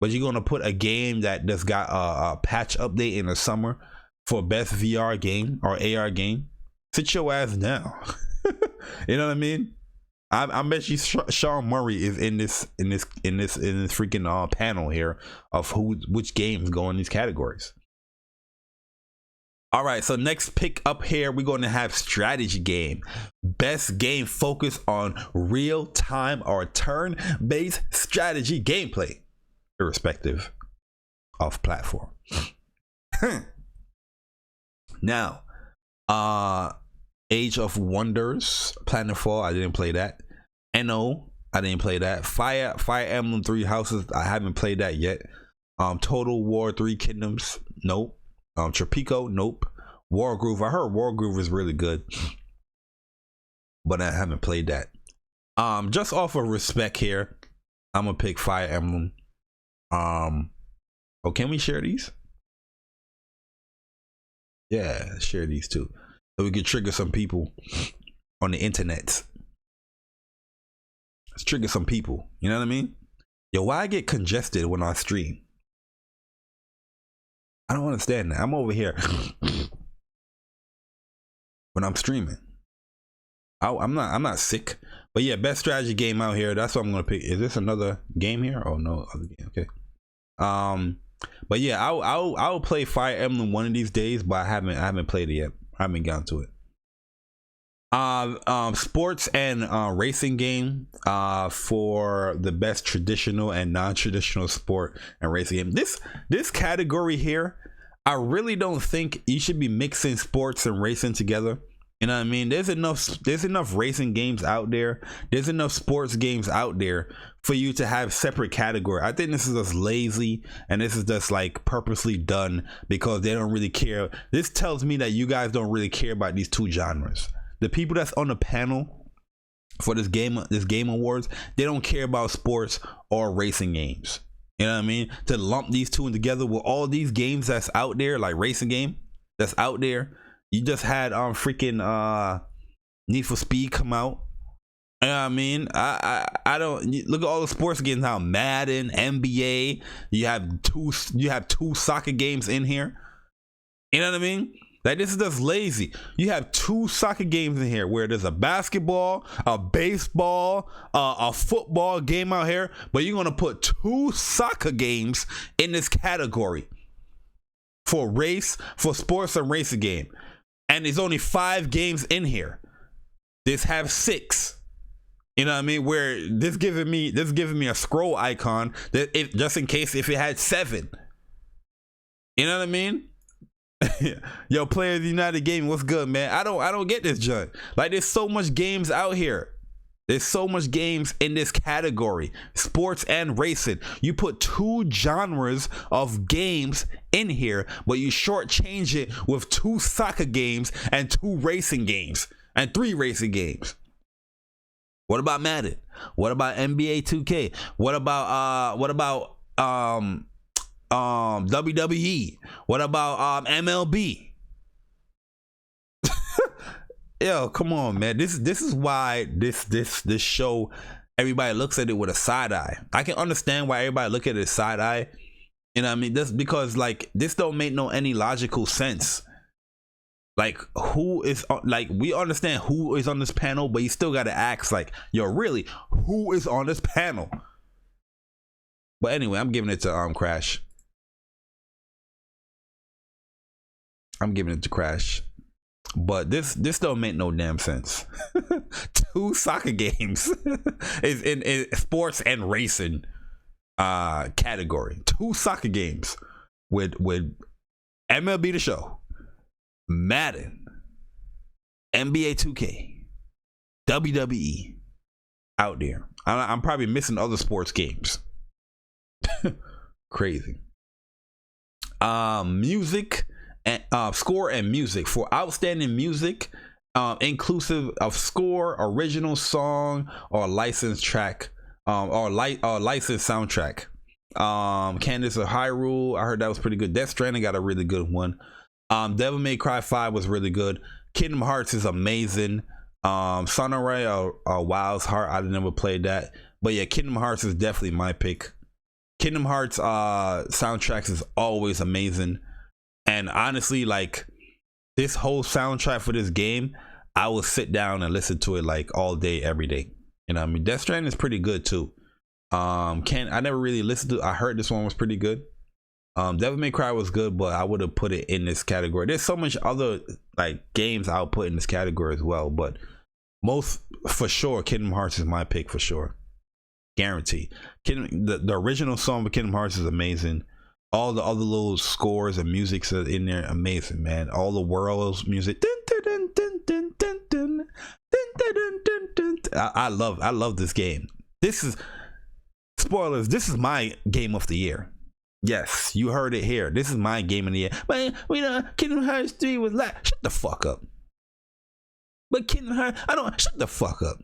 but you're gonna put a game that just got a patch update in the summer for best VR game or AR game. Sit your ass down. You know what I mean? I bet you Sean Murray is in this freaking panel here of which games go in these categories. All right, so next pick up here, we're going to have strategy game. Best game focused on real-time or turn-based strategy gameplay, irrespective of platform. Now, Age of Wonders, Planetfall, I didn't play that. NO, I didn't play that. Fire Emblem 3 Houses, I haven't played that yet. Total War 3 Kingdoms, nope. Tropico, nope. Wargroove, I heard Wargroove is really good, but I haven't played that. Just off of respect here, I'm gonna pick Fire Emblem. Oh, can we share these? Yeah, share these too, so we can trigger some people on the internet. Let's trigger some people. You know what I mean? Yo, why I get congested when I stream? I don't understand that. I'm over here when I'm streaming. I'm not sick, but yeah, best strategy game out here. That's what I'm gonna pick. Is this another game here? Oh no, other game. Okay. But yeah, I'll play Fire Emblem one of these days, but I haven't played it yet. I haven't gotten to it. Sports and racing game for the best traditional and non-traditional sport and racing game. This category here, I really don't think you should be mixing sports and racing together. You know what I mean? There's enough racing games out there. There's enough sports games out there for you to have separate category. I think this is just lazy, and this is just like purposely done because they don't really care. This tells me that you guys don't really care about these two genres. The people that's on the panel for this game awards, they don't care about sports or racing games. You know what I mean? To lump these two together with all these games that's out there, like racing game that's out there. You just had freaking Need for Speed come out. You know what I mean? I don't look at all the sports games now. Madden, NBA. You have two soccer games in here. You know what I mean? Like, this is just lazy. You have two soccer games in here where there's a basketball, a baseball, a football game out here, but you're gonna put two soccer games in this category for sports and racing game. And there's only 5 games in here. This have 6. You know what I mean? Where this giving me a scroll icon that just in case if it had 7. You know what I mean? Yo, Players United Gaming, what's good, man? I don't get this junk. Like, there's so much games out here. There's so much games in this category, sports and racing. You put 2 genres of games in here, but you shortchange it with 2 soccer games and 2 racing games and 3 racing games. What about Madden? What about NBA 2K? What about WWE? What about MLB? Yo, come on, man. This is why this show, everybody looks at it with a side eye. I can understand why everybody look at it side eye. You know what I mean? That's because, like, this don't make any logical sense. Like, we understand who is on this panel, but you still gotta ask, like, yo, really, who is on this panel? But anyway, I'm giving it to Crash. I'm giving it to Crash. But this don't make no damn sense. 2 soccer games is in sports and racing category. 2 soccer games with MLB The Show, Madden, NBA 2K, WWE out there. I'm probably missing other sports games. Crazy. Music and score and music for outstanding music, inclusive of score, original song, or licensed track, or licensed soundtrack. Candace of Hyrule, I heard that was pretty good. Death Stranding got a really good one. Devil May Cry 5 was really good. Kingdom Hearts is amazing. Sonoray or Wild's Heart, I never played that, but yeah, Kingdom Hearts is definitely my pick. Kingdom Hearts soundtracks is always amazing, and honestly, like this whole soundtrack for this game, I will sit down and listen to it like all day, every day. You know what I mean? Death Stranding is pretty good too. I never really listened to. I heard this one was pretty good. Devil May Cry was good, but I would have put it in this category. There's so much other like games I'll put in this category as well, but most for sure, Kingdom Hearts is my pick for sure, guarantee. The original song of Kingdom Hearts is amazing. All the other little scores and musics are in there, amazing, man. All the world's music. I love this game. This is spoilers. This is my game of the year. Yes, you heard it here. This is my game of the year. But you know, Kingdom Hearts 3 was like, shut the fuck up. But Kingdom Hearts, shut the fuck up.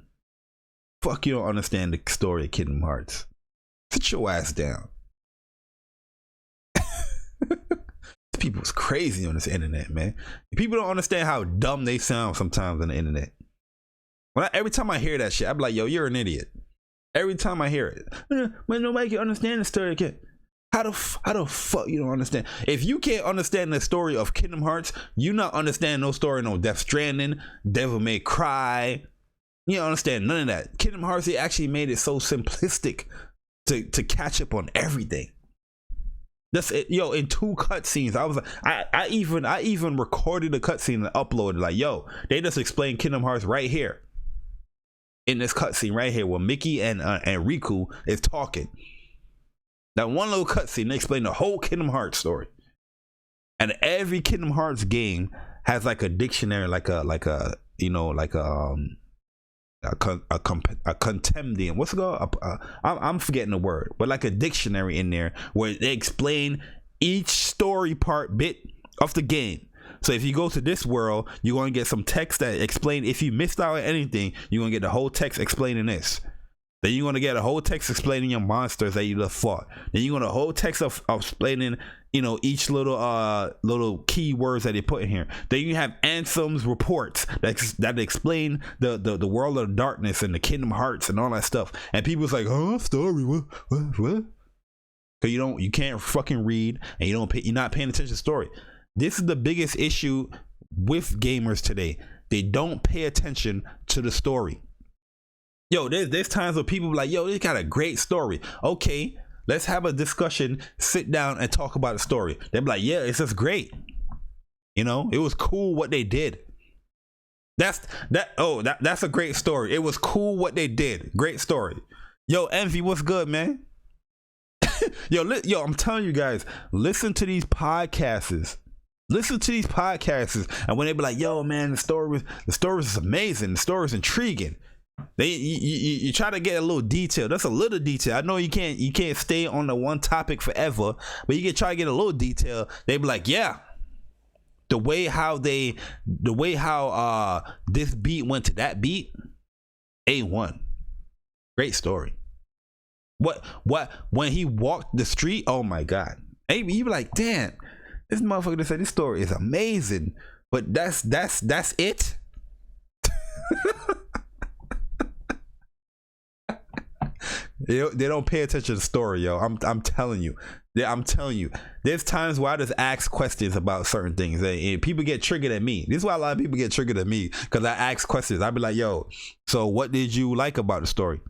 Fuck, you don't understand the story of Kingdom Hearts. Sit your ass down. People's crazy on this internet, man. People don't understand how dumb they sound sometimes on the internet. Every time I hear that shit, I be like, yo, you're an idiot. Every time I hear it. But nobody can understand the story. How the fuck you don't understand? If you can't understand the story of Kingdom Hearts, you not understand no story, no Death Stranding, Devil May Cry. You don't understand none of that. Kingdom Hearts, they actually made it so simplistic to catch up on everything. That's it, yo. In 2 cutscenes, I was like, I even recorded a cutscene and uploaded. Like, yo, they just explained Kingdom Hearts right here in this cutscene right here, where Mickey and Riku is talking. That one little cutscene, they explain the whole Kingdom Hearts story. And every Kingdom Hearts game has like a dictionary, like a contemdium. What's it called? I'm forgetting the word, but like a dictionary in there where they explain each story part bit of the game. So if you go to this world, you're going to get some text that explain. If you missed out on anything, you're going to get the whole text explaining this. Then you're going to get a whole text explaining your monsters that you just fought. Then you're going to a whole text of explaining, you know, each little keywords that they put in here. Then you have Ansem's reports that explain the world of darkness and the Kingdom Hearts and all that stuff. And people's like, oh, story, what? Because you can't fucking read, and you're not paying attention to story. This is the biggest issue with gamers today. They don't pay attention to the story. Yo, there's times where people be like, yo, they got a great story. Okay, let's have a discussion, sit down and talk about the story. They'll be like, yeah, it's just great. You know, it was cool what they did. That's a great story. It was cool what they did. Great story. Yo, Envy, what's good, man? yo, I'm telling you guys, listen to these podcasts. And when they be like, yo, man, the story is amazing. The story is intriguing. You try to get a little detail. That's a little detail. I know you can't stay on the one topic forever, but you can try to get a little detail. They be like, yeah, the way how this beat went to that beat, A1. Great story. What when he walked the street, oh my god. Maybe you be like, damn, this motherfucker that said this story is amazing, but that's it. They don't pay attention to the story, yo. I'm telling you. There's times where I just ask questions about certain things, and people get triggered at me. This is why a lot of people get triggered at me, because I ask questions. I be like, yo, so what did you like about the story?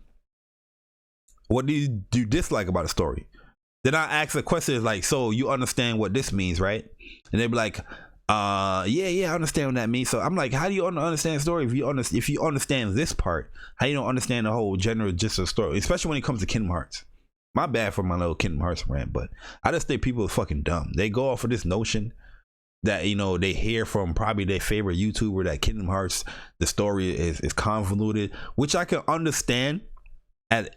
What do you dislike about the story? Then I ask the question like, so you understand what this means, right? And they be like, yeah, I understand what that means. So I'm like, how do you understand the story if you understand this part? How you don't understand the whole general gist of the story, especially when it comes to Kingdom Hearts? My bad for my little Kingdom Hearts rant, but I just think people are fucking dumb. They go off of this notion that, you know, they hear from probably their favorite YouTuber that Kingdom Hearts, the story is convoluted, which I can understand.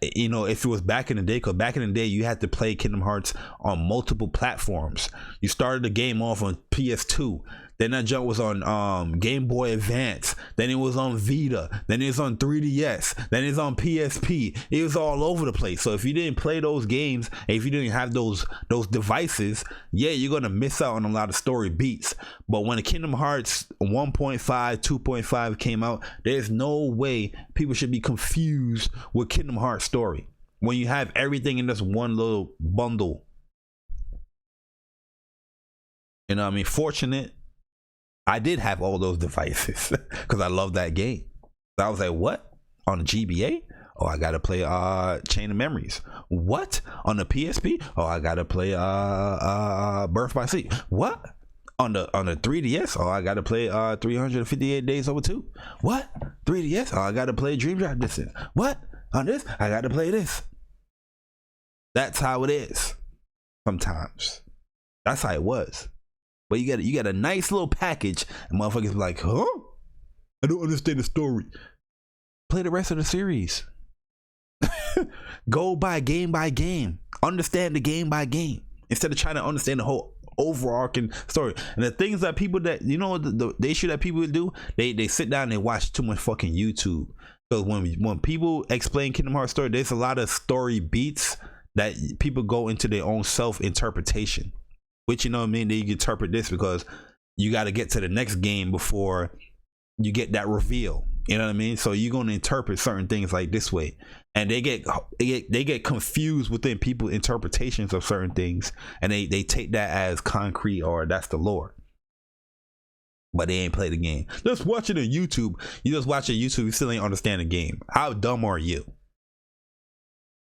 You know, if it was back in the day, because back in the day you had to play Kingdom Hearts on multiple platforms. You started the game off on PS2, then that jump was on Game Boy Advance, then it was on Vita, then it was on 3DS, then it's on PSP. It was all over the place. So if you didn't play those games, and if you didn't have those devices, yeah, you're gonna miss out on a lot of story beats. But when the Kingdom Hearts 1.5, 2.5 came out, there's no way people should be confused with Kingdom Hearts story. when you have everything in this one little bundle. You know what I mean? Fortunate I did have all those devices because I love that game. So I was like, what? On the GBA? Oh, I gotta play Chain of Memories. What? On the PSP? Oh, I gotta play Birth by Sleep. What? On the 3DS? Oh, I gotta play 358 Days Over 2. What? 3DS? Oh, I gotta play Dream Drop Distance. What? On this? I gotta play this. That's how it is. Sometimes. That's how it was. But you got a nice little package, and motherfuckers be like, huh? I don't understand the story. Play the rest of the series. Go by game. Understand the game by game instead of trying to understand the whole overarching story. And the things that people that the issue that people do, they sit down and they watch too much fucking YouTube. Because when people explain Kingdom Hearts story, there's a lot of story beats that people go into their own self interpretation. Which, you know what I mean, that you can interpret this because you got to get to the next game before you get that reveal. You know what I mean? So you're going to interpret certain things like this way, and they get confused within people's interpretations of certain things, and they take that as concrete or that's the lore. But they ain't played the game. Just watch it on YouTube. You just watch it on YouTube. You still ain't understand the game. How dumb are you?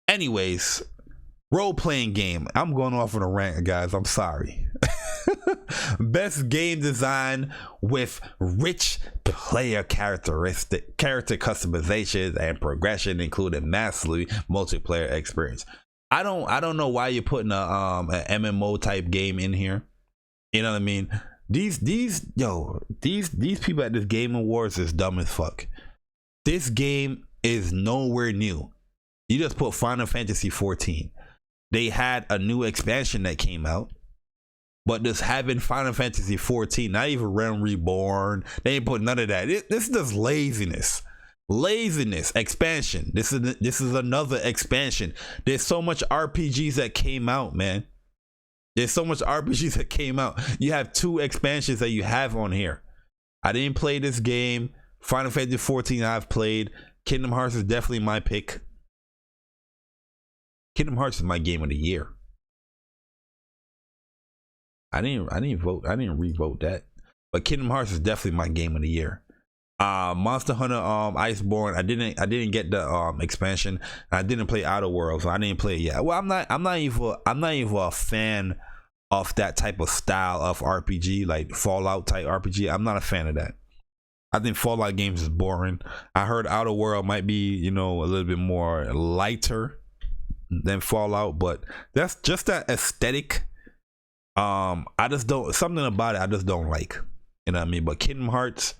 Anyways. Role-playing game. I'm going off on a rant, guys. I'm sorry. Best game design with rich player character customizations and progression, including massively multiplayer experience. I don't know why you're putting an MMO type game in here. You know what I mean? These people at this Game Awards is dumb as fuck. This game is nowhere new. You just put Final Fantasy 14. They had a new expansion that came out, but just having Final Fantasy 14, not even Realm Reborn, they ain't put none of that. This is just laziness expansion. This is another expansion. There's so much RPGs that came out, man. There's so much RPGs that came out. You have 2 expansions that you have on here. I didn't play this game. Final Fantasy 14 I've played. Kingdom Hearts is definitely my pick. Kingdom Hearts is my game of the year. I didn't revote that. But Kingdom Hearts is definitely my game of the year. Monster Hunter Iceborne, I didn't get the expansion. I didn't play Outer Worlds, so I didn't play it yet. Well, I'm not even a fan of that type of style of RPG, like Fallout type RPG. I'm not a fan of that. I think Fallout games is boring. I heard Outer World might be, a little bit more lighter than Fallout, but that's just that aesthetic. I just don't, something about it I just don't like. You know what I mean? But Kingdom Hearts,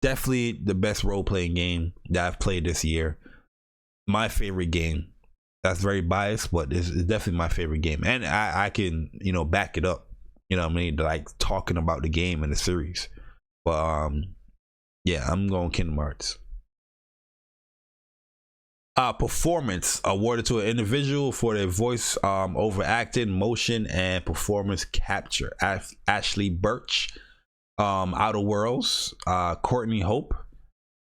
definitely the best role-playing game that I've played this year. My favorite game. That's very biased, but it's definitely my favorite game, and I can back it up. You know what I mean? Like talking about the game and the series. But yeah, I'm going Kingdom Hearts. Performance awarded to an individual for their voice overacting, motion, and performance capture. Ashley Birch, Outer Worlds. Courtney Hope.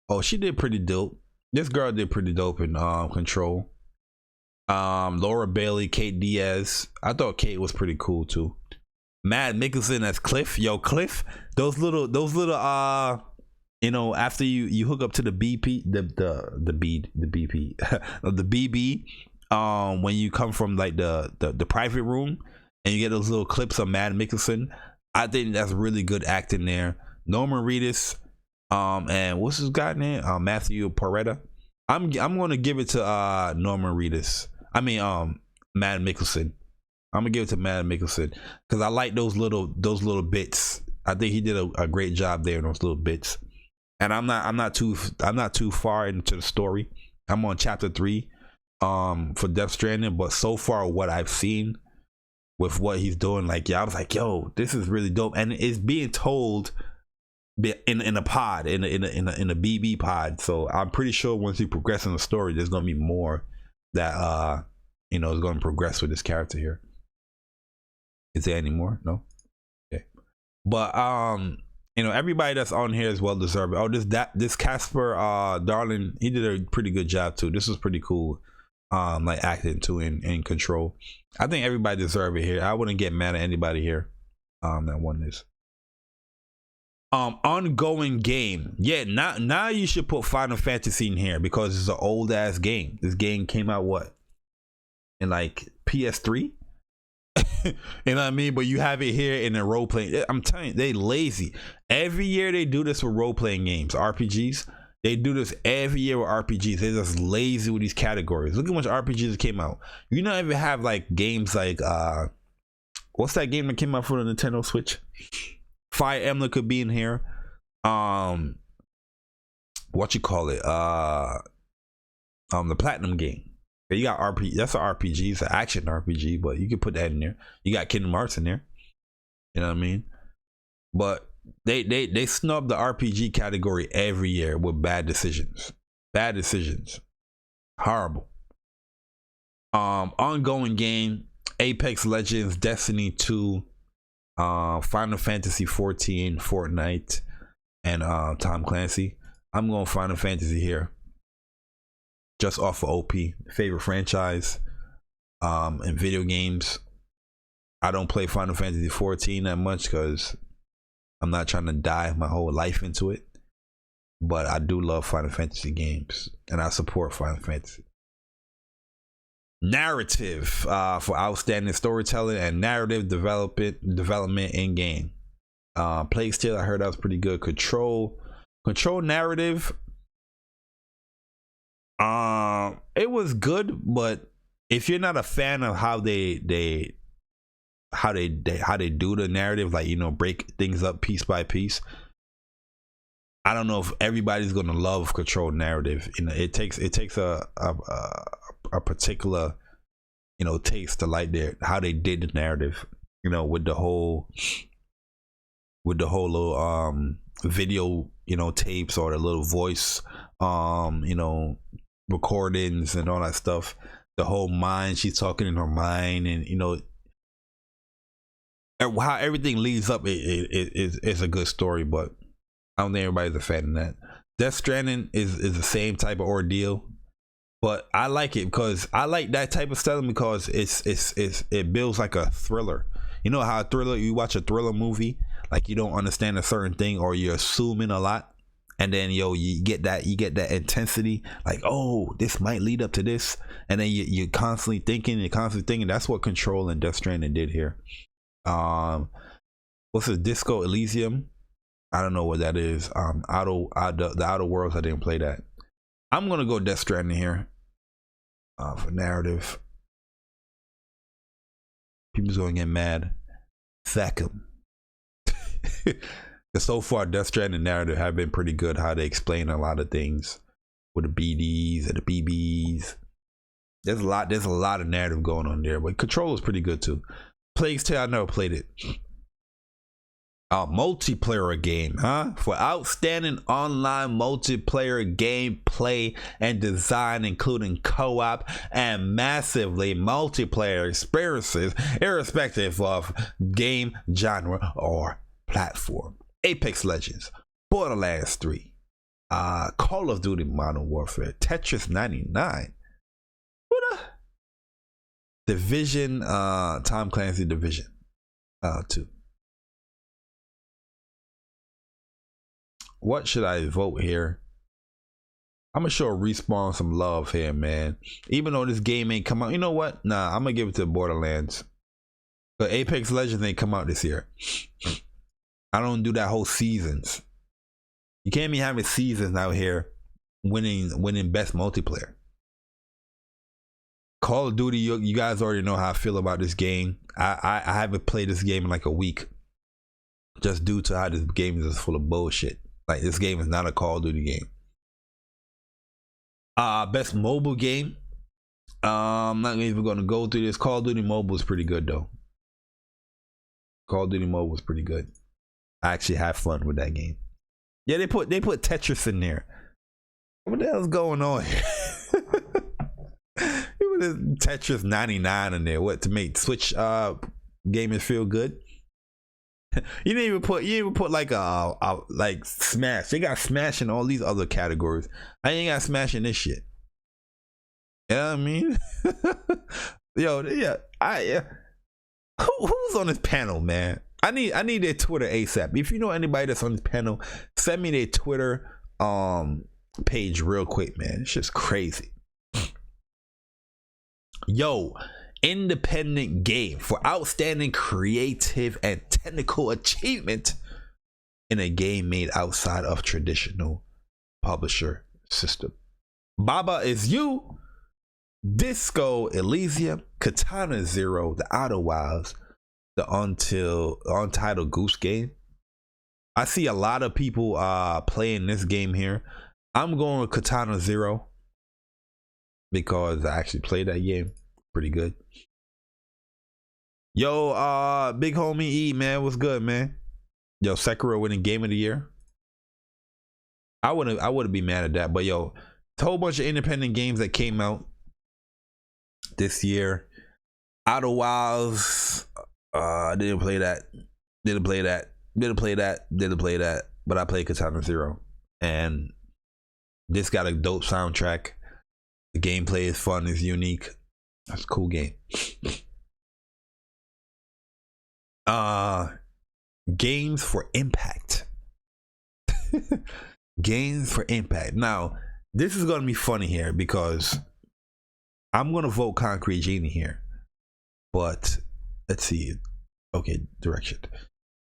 Oh, she did pretty dope. This girl did pretty dope in Control. Laura Bailey, Kate Diaz. I thought Kate was pretty cool too. Matt Mickelson as Cliff. Yo, Cliff. Those little after you hook up to the BP, the BP, the BB, when you come from like the private room and you get those little clips of Mad Mickelson, I think that's really good acting there. Norman Reedus, and what's his guy name? Matthew Porretta. I'm gonna give it to Norman Reedus. I mean, Mad Mickelson. I'm gonna give it to Mad Mickelson because I like those little bits. I think he did a great job there in those little bits. And I'm not too far into the story. I'm on chapter 3 for Death Stranding, but so far what I've seen with what he's doing, like, yeah, I was like, yo, this is really dope, and it's being told in a pod, in a BB pod. So I'm pretty sure once you progress in the story, there's gonna be more that is going to progress with this character here. Is there any more? No. Okay, but everybody that's on here is well deserved. Oh, this Casper Darling, he did a pretty good job too. This was pretty cool. like acting to in Control. I think everybody deserve it here. I wouldn't get mad at anybody here that won this. Ongoing game. Yeah, now you should put Final Fantasy in here because it's an old ass game. This game came out what, in like PS3? You know what I mean? But you have it here in a role playing. I'm telling you, they lazy. Every year they do this with role playing games, RPGs. They do this every year with RPGs. They're just lazy with these categories. Look at how much RPGs came out. You don't even have like games like what's that game that came out for the Nintendo Switch? Fire Emblem could be in here. What you call it? The Platinum game. You got RPG. That's an RPG. It's an action RPG, but you can put that in there. You got Kingdom Hearts in there. You know what I mean? But they snub the RPG category every year with bad decisions. Bad decisions. Horrible. Ongoing game: Apex Legends, Destiny 2, Final Fantasy 14, Fortnite, and Tom Clancy. I'm going Final Fantasy here. Just off of OP, favorite franchise in video games. I don't play Final Fantasy 14 that much because I'm not trying to dive my whole life into it. But I do love Final Fantasy games, and I support Final Fantasy. Narrative for outstanding storytelling and narrative development in game. Plague Tale, I heard that was pretty good. Control narrative. It was good, but if you're not a fan of how they do the narrative, like, you know, break things up piece by piece, I don't know if everybody's gonna love Control narrative. You know, it takes a particular, you know, taste to like how they did the narrative. You know, with the whole little video, you know, tapes, or the little voice you know, recordings and all that stuff. The whole mind, she's talking in her mind, and you know how everything leads up. It's a good story, but I don't think everybody's a fan of that. Death Stranding is the same type of ordeal, but I like it because I like that type of stuff because it builds like a thriller. You know how a thriller, you watch a thriller movie, like you don't understand a certain thing or you're assuming a lot, and then you get that intensity, like, oh, this might lead up to this, and then you're constantly thinking. That's what Control and Death Stranding did here. What's this, Disco Elysium? I don't know what that is. The Outer Worlds, I didn't play that. I'm gonna go Death Stranding here for narrative. People's gonna get mad. Fuck 'em. So far, Death Stranding narrative have been pretty good. How they explain a lot of things with the BDs and the BBs. There's a lot of narrative going on there, but Control is pretty good too. Plague Tale, I never played it. A multiplayer game, huh? For outstanding online multiplayer gameplay and design, including co-op and massively multiplayer experiences, irrespective of game genre or platform. Apex Legends, Borderlands 3, Call of Duty Modern Warfare, Tetris 99, Division, Tom Clancy Division 2. What should I vote here? I'm gonna show Respawn some love here, man. Even though this game ain't come out, you know what? Nah, I'm gonna give it to Borderlands. But Apex Legends ain't come out this year. I don't do that whole seasons. You can't be having seasons out here winning best multiplayer. Call of Duty, you guys already know how I feel about this game. I haven't played this game in like a week, just due to how this game is just full of bullshit. Like, this game is not a Call of Duty game. Best mobile game. I'm not even gonna go through this. Call of Duty Mobile is pretty good though. Call of Duty Mobile is pretty good. I actually have fun with that game. Yeah, they put Tetris in there. What the hell's going on here? Tetris 99 in there. What, to make Switch gamers feel good? You didn't even put like like Smash. They got Smash in all these other categories. I ain't got Smash in this shit. You know what I mean? Yo, yeah, who's on this panel, man? I need their Twitter ASAP. If you know anybody that's on this panel, send me their Twitter page real quick, man. It's just crazy. Yo, independent game for outstanding creative and technical achievement in a game made outside of traditional publisher system. Baba Is You, Disco Elysium, Katana Zero, The Outer Wilds, the Untitled Goose Game. I see a lot of people playing this game here. I'm going with Katana Zero because I actually played that game. Pretty good. Yo, big homie E, man, what's good, man? Yo, Sekiro winning game of the year. I wouldn't be mad at that, but yo, it's a whole bunch of independent games that came out this year. Outer Wilds, didn't play that, but I played Katana Zero, and this got a dope soundtrack. The gameplay is fun, it's unique. That's a cool game. Games for impact. Games for impact. Now, this is gonna be funny here because I'm gonna vote Concrete Genie here, but let's see. Okay, direction.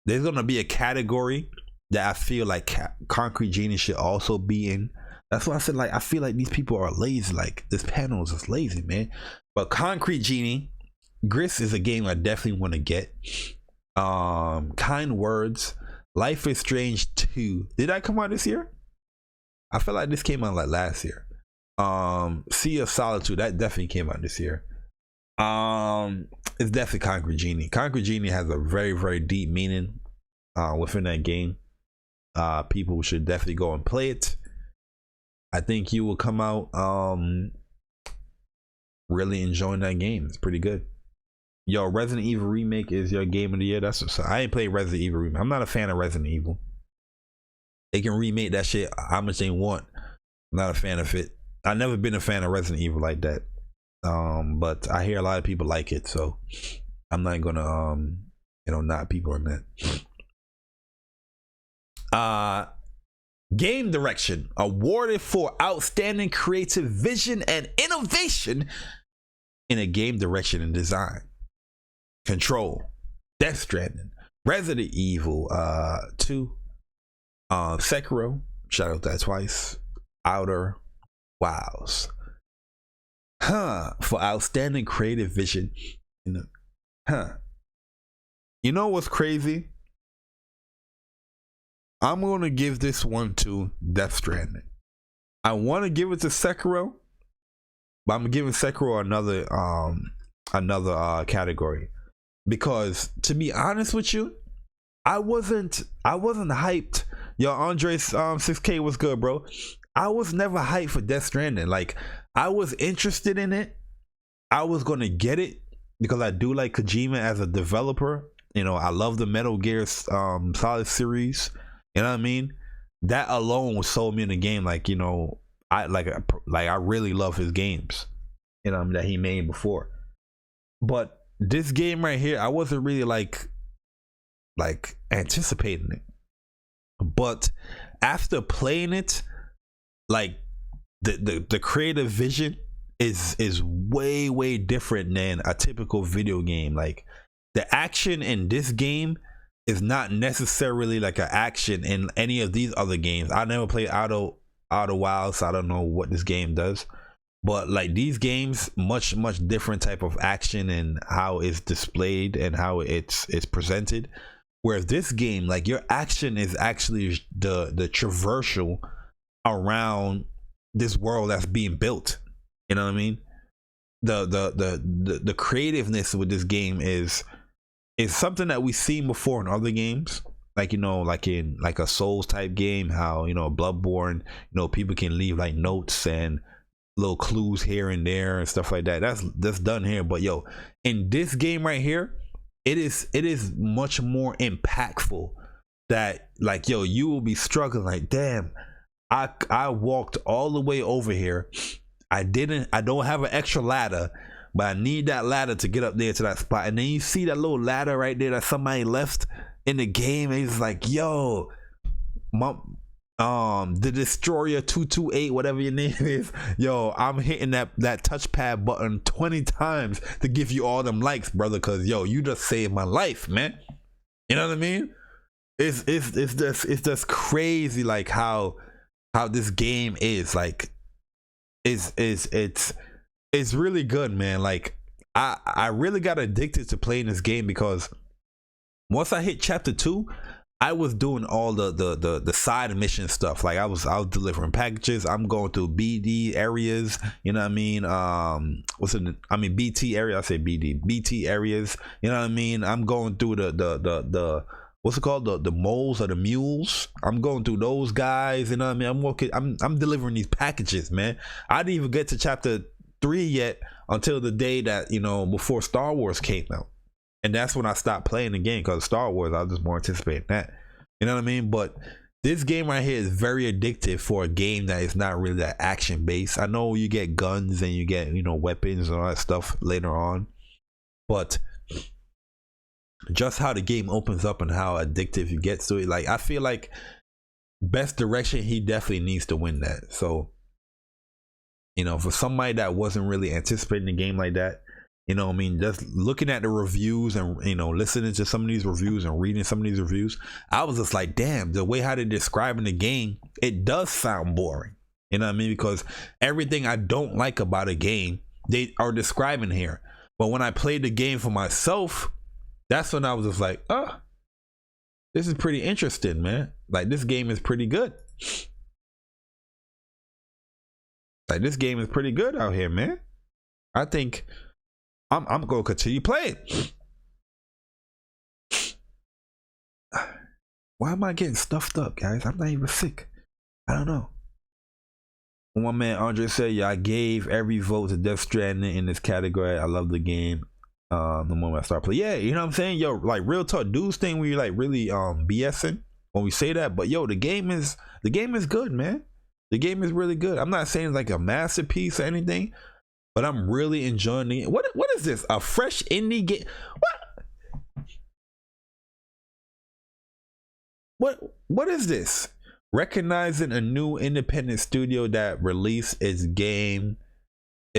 There's gonna be a category that I feel like Concrete Genie should also be in. That's why I said, like, I feel like these people are lazy. Like, this panel is just lazy, man. But Concrete Genie, Gris is a game I definitely want to get. Kind Words, Life is Strange 2. Did that come out this year? I feel like this came out like last year. Sea of Solitude, that definitely came out this year. It's definitely Concrete Genie. Concrete Genie has a very, very deep meaning within that game. People should definitely go and play it. I think you will come out really enjoying that game. It's pretty good. Yo, Resident Evil Remake is your game of the year. That's what's up. I ain't played Resident Evil Remake. I'm not a fan of Resident Evil. They can remake that shit how much they want. I'm not a fan of it. I've never been a fan of Resident Evil like that. But I hear a lot of people like it, so I'm not gonna knock people on that. Game direction awarded for outstanding creative vision and innovation in a game direction and design. Control, Death Stranding, Resident Evil 2, Sekiro, shout out that twice, Outer Wilds. For outstanding creative vision. You know what's crazy? I'm gonna give this one to Death Stranding. I want to give it to Sekiro, but I'm giving Sekiro another category because, to be honest with you, I wasn't hyped. Yo, Andres 6K was good, bro. I was never hyped for Death Stranding. Like, I was interested in it. I was gonna get it because I do like Kojima as a developer. You know, I love the Metal Gear Solid series. You know what I mean? That alone was sold me in the game. Like, you know, I really love his games, you know, that he made before. But this game right here, I wasn't really like anticipating it. But after playing it, like the creative vision is way different than a typical video game. Like, the action in this game is not necessarily like an action in any of these other games. I never played Outer Wilds, so I don't know what this game does. But like, these games, much different type of action and how it's displayed and how it's presented. Whereas this game, like, your action is actually the traversal around this world that's being built. You know what I mean? The creativeness with this game is something that we've seen before in other games, like, you know, like in like a Souls type game, how, you know, Bloodborne, you know, people can leave like notes and little clues here and there and stuff like that. That's done here. But yo, in this game right here, it is much more impactful. That, like, yo, you will be struggling like, damn, I walked all the way over here I don't have an extra ladder, but I need that ladder to get up there to that spot. And then you see that little ladder right there that somebody left in the game, and he's like, yo, the Destroyer 228, whatever your name is, yo, I'm hitting that touchpad button 20 times to give you all them likes, brother, because yo, you just saved my life, man. You know what I mean? It's just crazy, like how this game is, like it's really good, man. Like I really got addicted to playing this game, because once I hit chapter 2, I was doing all the side mission stuff. Like I was delivering packages. I'm going through BD areas. You know what I mean? BT area. I say BD. BT areas. You know what I mean? I'm going through the what's it called? The moles or the mules. I'm going through those guys. You know what I mean? I'm delivering these packages, man. I didn't even get to chapter 3 yet until the day that, you know, before Star Wars came out. And that's when I stopped playing the game, because Star Wars, I was just more anticipating that. You know what I mean? But this game right here is very addictive for a game that is not really that action based. I know you get guns and you get, you know, weapons and all that stuff later on, but just how the game opens up and how addictive you get to it, like I feel like best direction, he definitely needs to win that. So, you know, for somebody that wasn't really anticipating the game like that, you know what I mean, just looking at the reviews and, you know, listening to some of these reviews and reading some of these reviews, I was just like, damn, the way how they're describing the game, it does sound boring. You know what I mean? Because everything I don't like about a game, they are describing here. But when I played the game for myself, that's when I was just like, oh, this is pretty interesting, man. Like, this game is pretty good. Like, this game is pretty good out here, man. I think I'm gonna continue playing. Why am I getting stuffed up, guys? I'm not even sick. I don't know. One man Andre said, yeah, I gave every vote to Death Stranding in this category. I love the game. The moment I start playing, yeah, you know what I'm saying, yo, like real talk, dudes thing where you like really BSing when we say that, but yo, the game is good, man. The game is really good. I'm not saying like a masterpiece or anything, but I'm really enjoying it. What is this? A fresh indie game? What is this? Recognizing a new independent studio that released its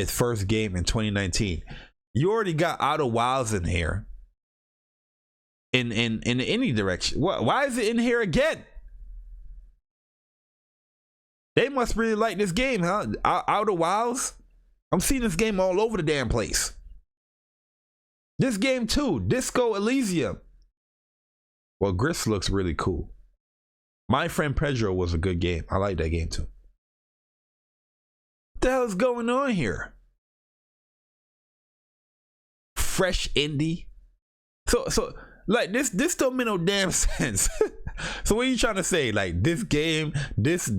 first game in 2019. You already got Outer Wilds in here. In any direction. Why is it in here again? They must really like this game, huh? Outer Wilds? I'm seeing this game all over the damn place. This game too, Disco Elysium. Well, Gris looks really cool. My Friend Pedro was a good game. I like that game too. What the hell is going on here? Fresh indie. So like this don't make no damn sense. So what are you trying to say? Like this game, this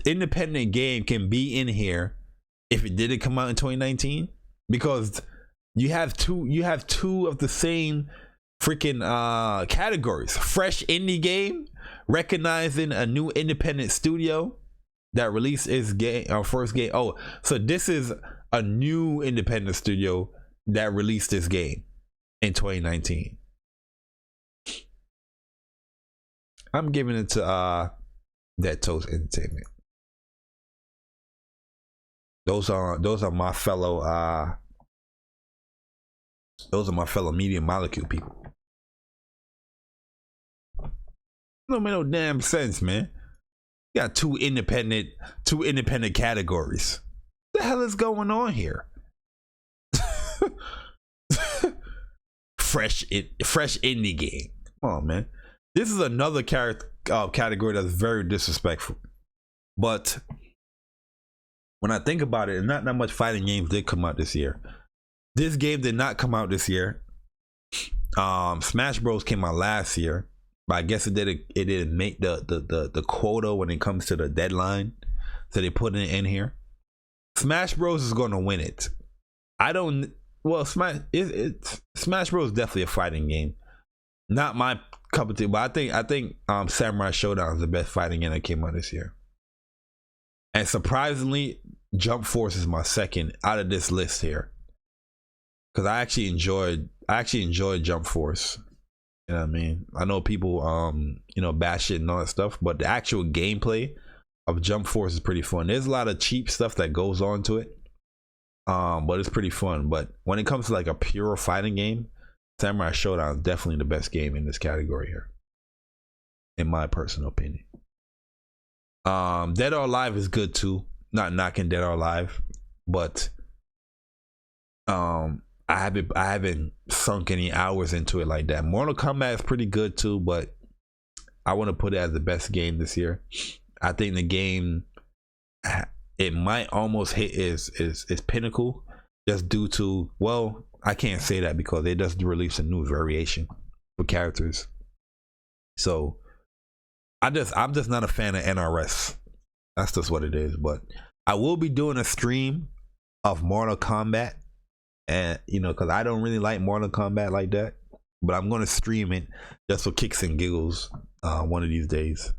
independent game can be in here if it didn't come out in 2019? Because you have two of the same freaking categories. Fresh indie game, recognizing a new independent studio that released its game, our first game. Oh, so this is a new independent studio that released this game in 2019. I'm giving it to Dead Toast Entertainment. Those are my fellow Media Molecule people. Don't make no damn sense, man. You got two independent categories. What the hell is going on here? fresh indie game. Come on, man. This is another category that's very disrespectful. But when I think about it, not that much fighting games did come out this year. This game did not come out this year. Smash Bros came out last year, but I guess it didn't make the quota when it comes to the deadline, so they put it in here. Smash Bros is going to win it. Smash Bros is definitely a fighting game. Not my cup of tea, but I think Samurai Showdown is the best fighting game that came out this year. And surprisingly, Jump Force is my second out of this list here, because I actually enjoyed Jump Force. You know what I mean? I know people bash it and all that stuff, but the actual gameplay of Jump Force is pretty fun. There's a lot of cheap stuff that goes on to it, but it's pretty fun. But when it comes to like a pure fighting game, Samurai Showdown is definitely the best game in this category here, in my personal opinion. Dead or Alive is good too. Not knocking Dead or Alive, but I haven't sunk any hours into it like that. Mortal Kombat is pretty good too, but I want to put it as the best game this year. I think the game, it might almost hit its pinnacle, just due to, well, I can't say that because they just released a new variation for characters. So I'm just not a fan of NRS. That's just what it is. But I will be doing a stream of Mortal Kombat, and because I don't really like Mortal Kombat like that, but I'm gonna stream it just for kicks and giggles one of these days.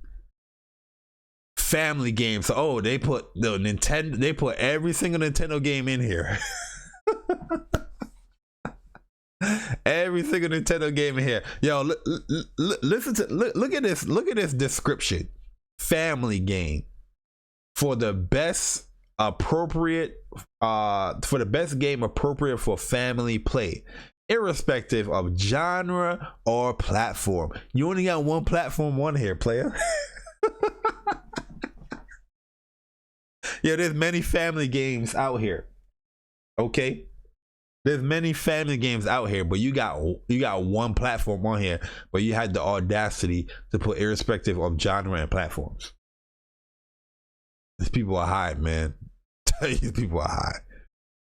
Family games. Oh, they put the Nintendo. They put every single Nintendo game in here. Every single Nintendo game in here. Yo, listen to look at this. Look at this description. Family game for the best appropriate for the best game appropriate for family play, irrespective of genre or platform. You only got one platform on here, player. Yeah, there's many family games out here. Okay, there's many family games out here, but you got one platform on here, but you had the audacity to put irrespective of genre and platforms. These people are high, man. These people are high.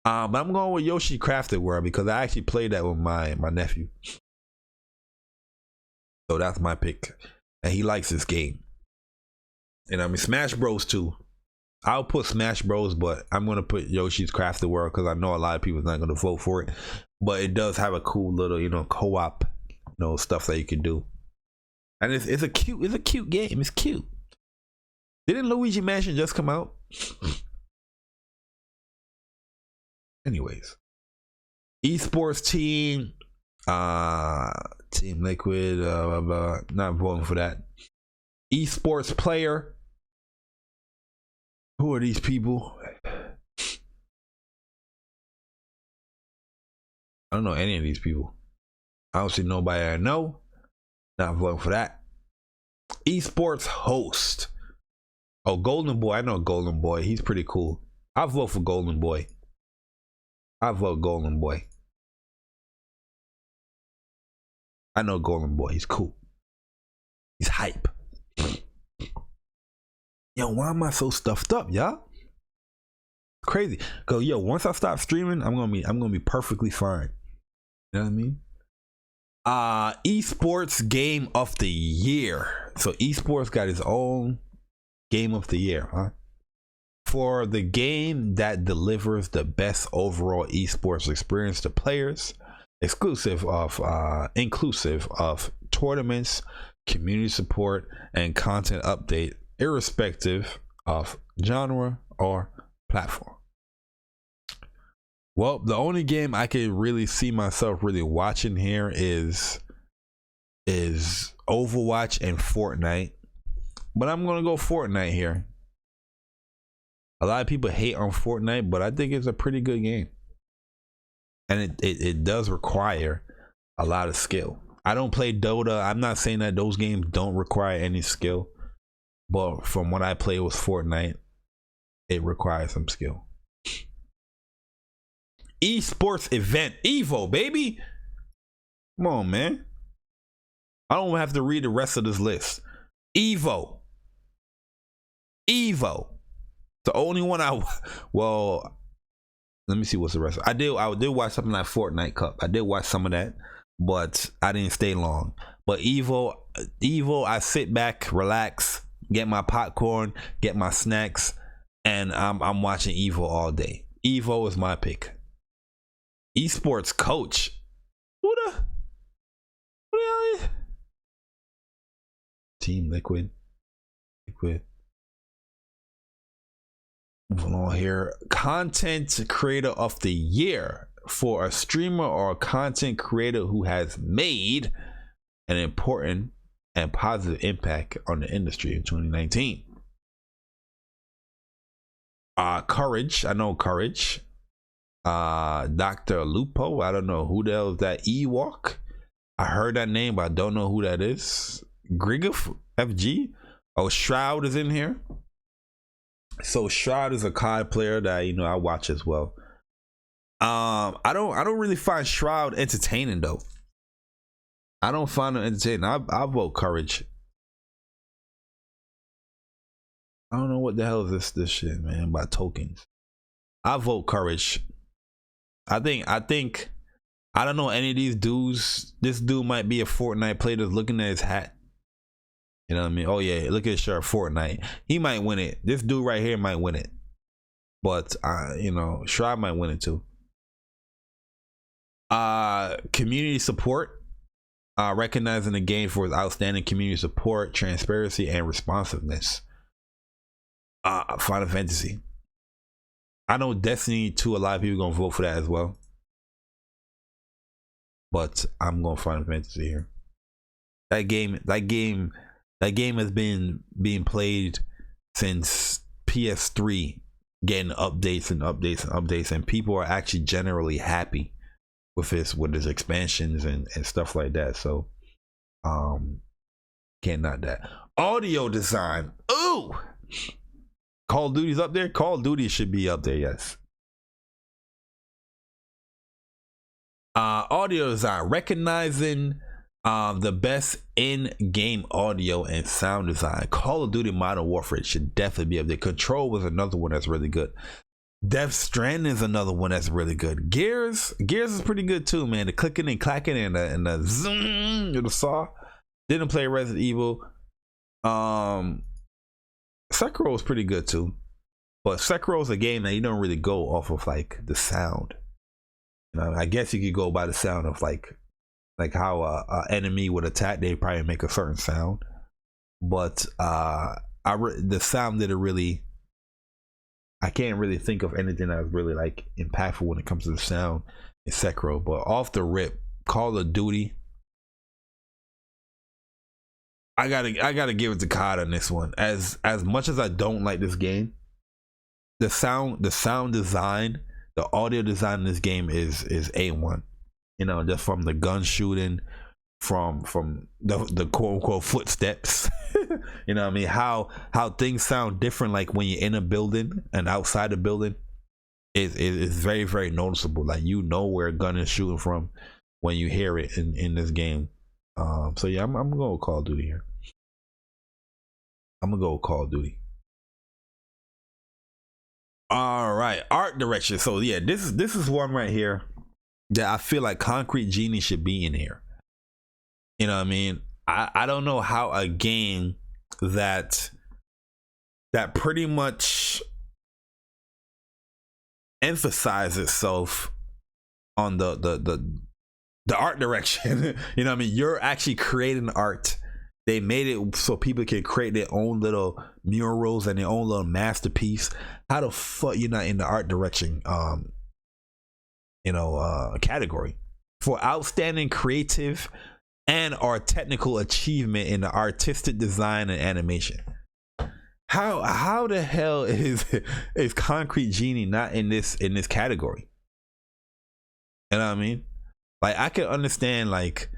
But I'm going with Yoshi Crafted World because I actually played that with my nephew. So that's my pick, and he likes this game. And I mean, Smash Bros too. I'll put Smash Bros, but I'm gonna put Yoshi's Crafted World because I know a lot of people's not gonna vote for it. But it does have a cool little, co-op, stuff that you can do. And it's a cute game. It's cute. Didn't Luigi Mansion just come out? Anyways, esports team, Team Liquid, not voting for that. Esports player. Who are these people? I don't know any of these people. I don't see nobody I know. Not voting for that. Esports host. Oh, Golden Boy. I know Golden Boy. He's pretty cool. I'll vote for Golden Boy. I vote Golden Boy. I know Golden Boy. He's cool. He's hype. Yo, why am I so stuffed up, y'all? Crazy. Cause yo, once I stop streaming, I'm gonna be perfectly fine. You know what I mean? Esports game of the year. So esports got its own game of the year, huh? For the game that delivers the best overall esports experience to players, inclusive of tournaments, community support, and content update, irrespective of genre or platform. Well, the only game I could really see myself really watching here is Overwatch and Fortnite. But I'm gonna go Fortnite here. A lot of people hate on Fortnite, but I think it's a pretty good game. And it does require a lot of skill. I don't play Dota. I'm not saying that those games don't require any skill. But from what I play with Fortnite, it requires some skill. Esports event, Evo, baby. Come on, man. I don't have to read the rest of this list. Evo. The only one well, let me see what's the rest. I did watch something like Fortnite Cup. I did watch some of that, but I didn't stay long. But Evo, I sit back, relax, get my popcorn, get my snacks, and I'm watching Evo all day. Evo is my pick. Esports coach. Who the hell is? Team Liquid. Moving on here. Content creator of the year for a streamer or a content creator who has made an important and positive impact on the industry in 2019. Courage. I know Courage. Dr. Lupo. I don't know who the hell is that. Ewok. I heard that name, but I don't know who that is. Grigif FG. Oh, Shroud is in here. So Shroud is a COD player that I watch as well. I don't really find Shroud entertaining though. I don't find him entertaining. I vote Courage. I don't know what the hell is this shit, man, about tokens. I vote Courage. I think I don't know any of these dudes. This dude might be a Fortnite player that's looking at his hat. You know what I mean? Oh yeah, look at his shirt, Fortnite. He might win it. This dude right here might win it. But Shroud might win it too. Community support. Recognizing the game for its outstanding community support, transparency, and responsiveness. Final Fantasy. I know Destiny 2, a lot of people gonna vote for that as well. But I'm going Final Fantasy here. That game has been being played since PS3, getting updates and updates and updates, and people are actually generally happy with his expansions and stuff like that. So can't knock that. Audio design. Ooh, Call of Duty's up there. Call of Duty should be up there, yes. Audio design, recognizing the best in-game audio and sound design. Call of Duty Modern Warfare should definitely be up there. Control was another one that's really good. Death Stranding is another one that's really good. Gears is pretty good too, man. The clicking and clacking and the zoom of the saw. Didn't play Resident Evil. Sekiro was pretty good too, but Sekiro is a game that you don't really go off of like the sound. I guess you could go by the sound of like how a enemy would attack. They probably make a certain sound, but the sound didn't really. I can't really think of anything that was really like impactful when it comes to the sound in Sekiro. But off the rip, Call of Duty. I gotta give it to COD on this one. As much as I don't like this game, the sound design, the audio design in this game is A1. Just from the gun shooting, from the quote unquote footsteps. You know what I mean? How things sound different, like when you're in a building and outside the building, is very, very noticeable. Like where a gun is shooting from when you hear it in this game. So yeah, I'm gonna go with Call of Duty here. I'm gonna go with Call of Duty. All right, art direction. So yeah, this is one right here that I feel like Concrete Genie should be in here. You know what I mean? I don't know how a game that pretty much emphasizes itself on the art direction. You know what I mean? You're actually creating art. They made it so people can create their own little murals and their own little masterpiece. How the fuck you're not in the art direction category for outstanding creative and or technical achievement in the artistic design and animation? How the hell is Concrete Genie not in this category? You know what I mean? Like, I can understand, like,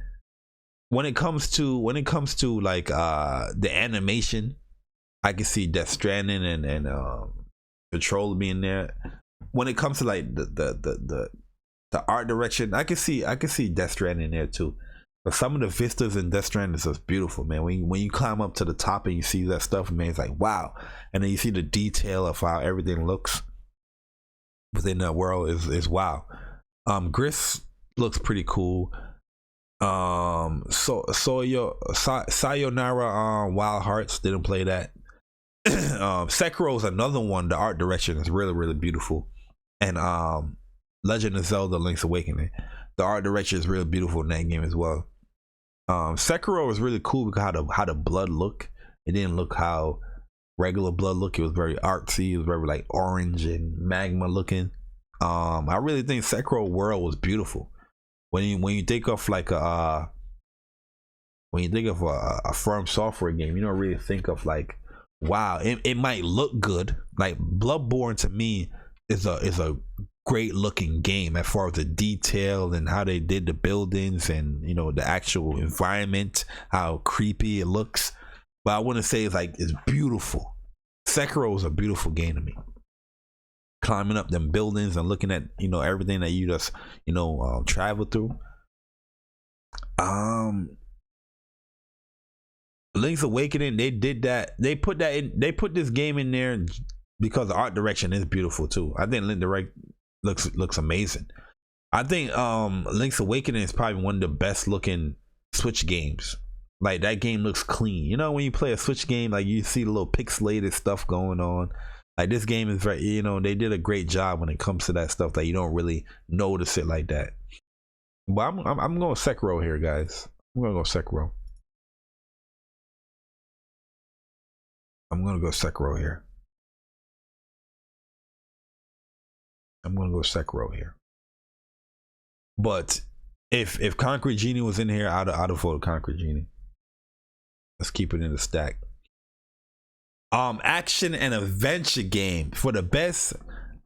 when it comes to like the animation, I can see Death Stranding and Control being there. When it comes to like the art direction, I can see Death Stranding there too. But some of the vistas in Death Stranding is just beautiful, man. When you climb up to the top and you see that stuff, man, it's like wow. And then you see the detail of how everything looks within that world is wow. Gris looks pretty cool. Sayonara Wild Hearts, didn't play that. Sekiro is another one. The art direction is really, really beautiful. And Legend of Zelda Link's Awakening, the art direction is really beautiful in that game as well. Sekiro was really cool because how the blood look. It didn't look how regular blood look. It was very artsy. It was very like orange and magma looking. I really think Sekiro World was beautiful. When you think of like a From Software game, you don't really think of like, wow, it might look good. Like Bloodborne to me is a great looking game as far as the detail and how they did the buildings and, you know, the actual environment, how creepy it looks. But I want to say it's beautiful. Sekiro is a beautiful game to me. Climbing up them buildings and looking at, you know, everything that you just, you know, travel through. Link's Awakening, they did that. They put this game in there because the art direction is beautiful too. I think Link Direct looks amazing. I think Link's Awakening is probably one of the best looking Switch games. Like that game looks clean. You know, when you play a Switch game, like you see the little pixelated stuff going on. Like this game is very, you know, they did a great job when it comes to that stuff that you don't really notice it like that. But I'm going Sekiro here, guys. I'm gonna go Sekiro. I'm gonna go Sekiro here. I'm gonna go Sekiro here. But if Concrete Genie was in here, I'd have voted Concrete Genie. Let's keep it in the stack. Action and adventure game for the best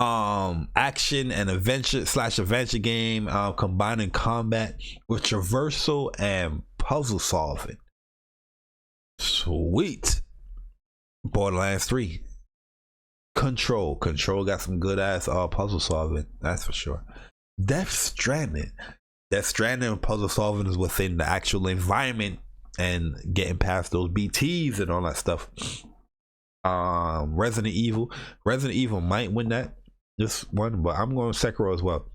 action and adventure game, combining combat with traversal and puzzle solving. Sweet. Borderlands 3. Control got some good ass puzzle solving, that's for sure. Death Stranding puzzle solving is within the actual environment and getting past those BTs and all that stuff. Resident Evil might win this one, but I'm going Sekiro as well.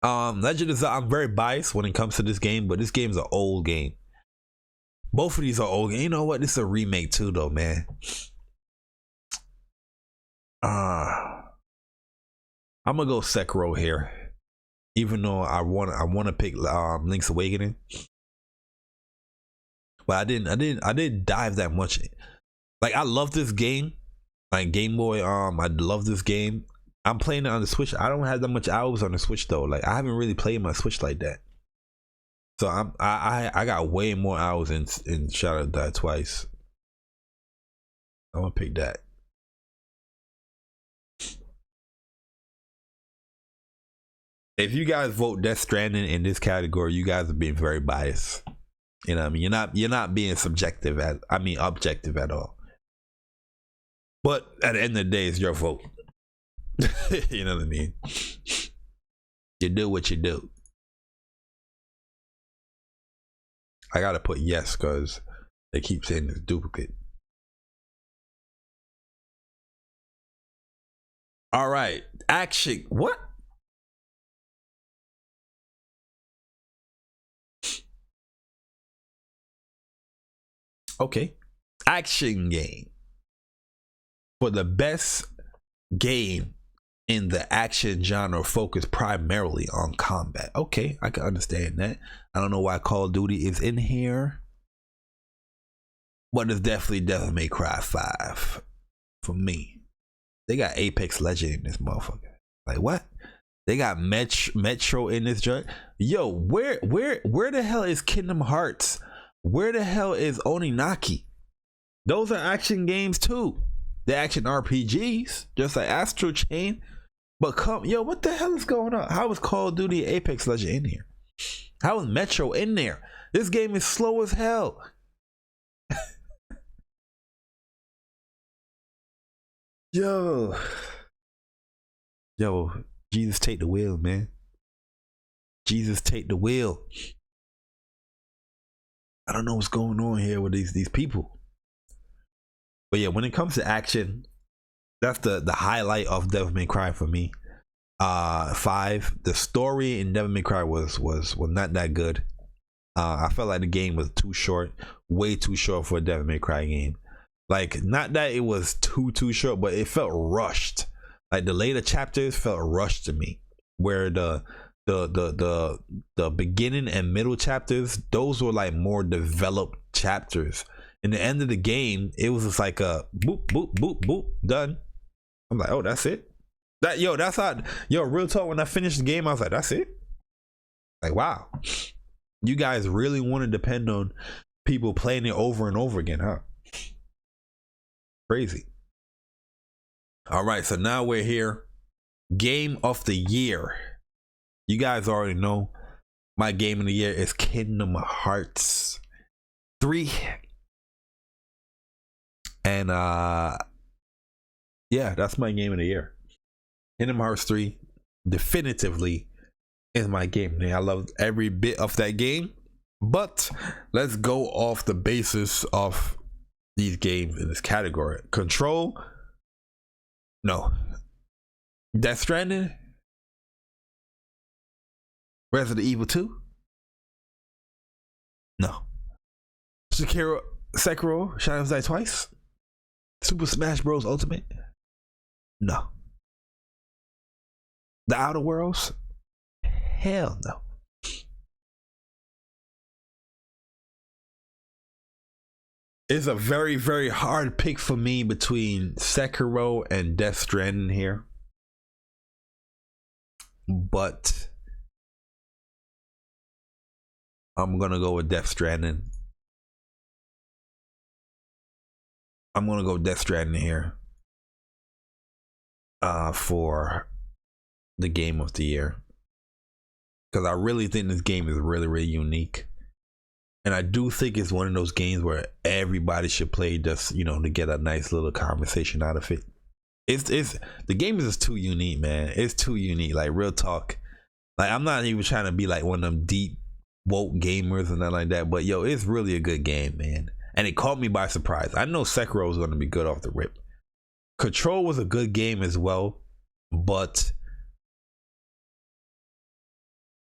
Legend of Zelda, I'm very biased when it comes to this game, but this game's an old game. Both of these are old. You know what? This is a remake too, though, man. I'm gonna go Sekiro here, even though I want to pick Link's Awakening, but I didn't dive that much. Like I love this game, like Game Boy. I love this game. I'm playing it on the Switch. I don't have that much hours on the Switch though. Like I haven't really played my Switch like that. So I got way more hours in Shadow Die Twice. I'm gonna pick that. If you guys vote Death Stranding in this category, you guys are being very biased. You know what I mean? You're not being objective at all. But at the end of the day, it's your vote. You know what I mean? You do what you do. I gotta put yes because they keep saying it's duplicate. All right, action. What? Okay, action game for the best game in the action genre focused primarily on combat. Okay, I can understand that. I don't know why Call of Duty is in here, but it's definitely Devil May Cry 5 for me. They got Apex Legend in this motherfucker. Like what? They got Metro in this joint. Yo, where the hell is Kingdom Hearts? Where the hell is Oninaki? Those are action games too. The action RPGs, just like Astral Chain. But what the hell is going on? How is Call of Duty Apex Legend in here? How is Metro in there? This game is slow as hell. Yo, Jesus take the wheel, man. Jesus take the wheel. I don't know what's going on here with these people. But yeah, when it comes to action, that's the highlight of Devil May Cry for me. 5. The story in Devil May Cry was not that good. I felt like the game was too short, way too short for a Devil May Cry game. Like, not that it was too short, but it felt rushed. Like the later chapters felt rushed to me, where the beginning and middle chapters, those were like more developed chapters in the end of the game, it was just like a boop, boop, boop, boop, done. I'm like, oh, that's it. That's how. Real talk. When I finished the game, I was like, that's it. Like, wow, you guys really want to depend on people playing it over and over again, huh? Crazy. All right, so now we're here. Game of the year. You guys already know my game of the year is Kingdom Hearts 3. And yeah, that's my game of the year. Kingdom Hearts 3 definitively is my game. I love every bit of that game. But let's go off the basis of these games in this category. Control, no. Death Stranding, Resident Evil 2, no. Sekiro, Shadows Die Twice, Super Smash Bros. Ultimate, no. The Outer Worlds, hell no. It's a very, very hard pick for me between Sekiro and Death Stranding here. But I'm gonna go with Death Stranding. I'm gonna go Death Stranding here for the game of the year, because I really think this game is really, really unique, and I do think it's one of those games where everybody should play, just to get a nice little conversation out of it. It's the game is just too unique, man. It's too unique. Like, real talk. Like, I'm not even trying to be like one of them deep woke gamers and nothing like that, but it's really a good game, man. And it caught me by surprise. I know Sekiro was going to be good off the rip. Control was a good game as well, but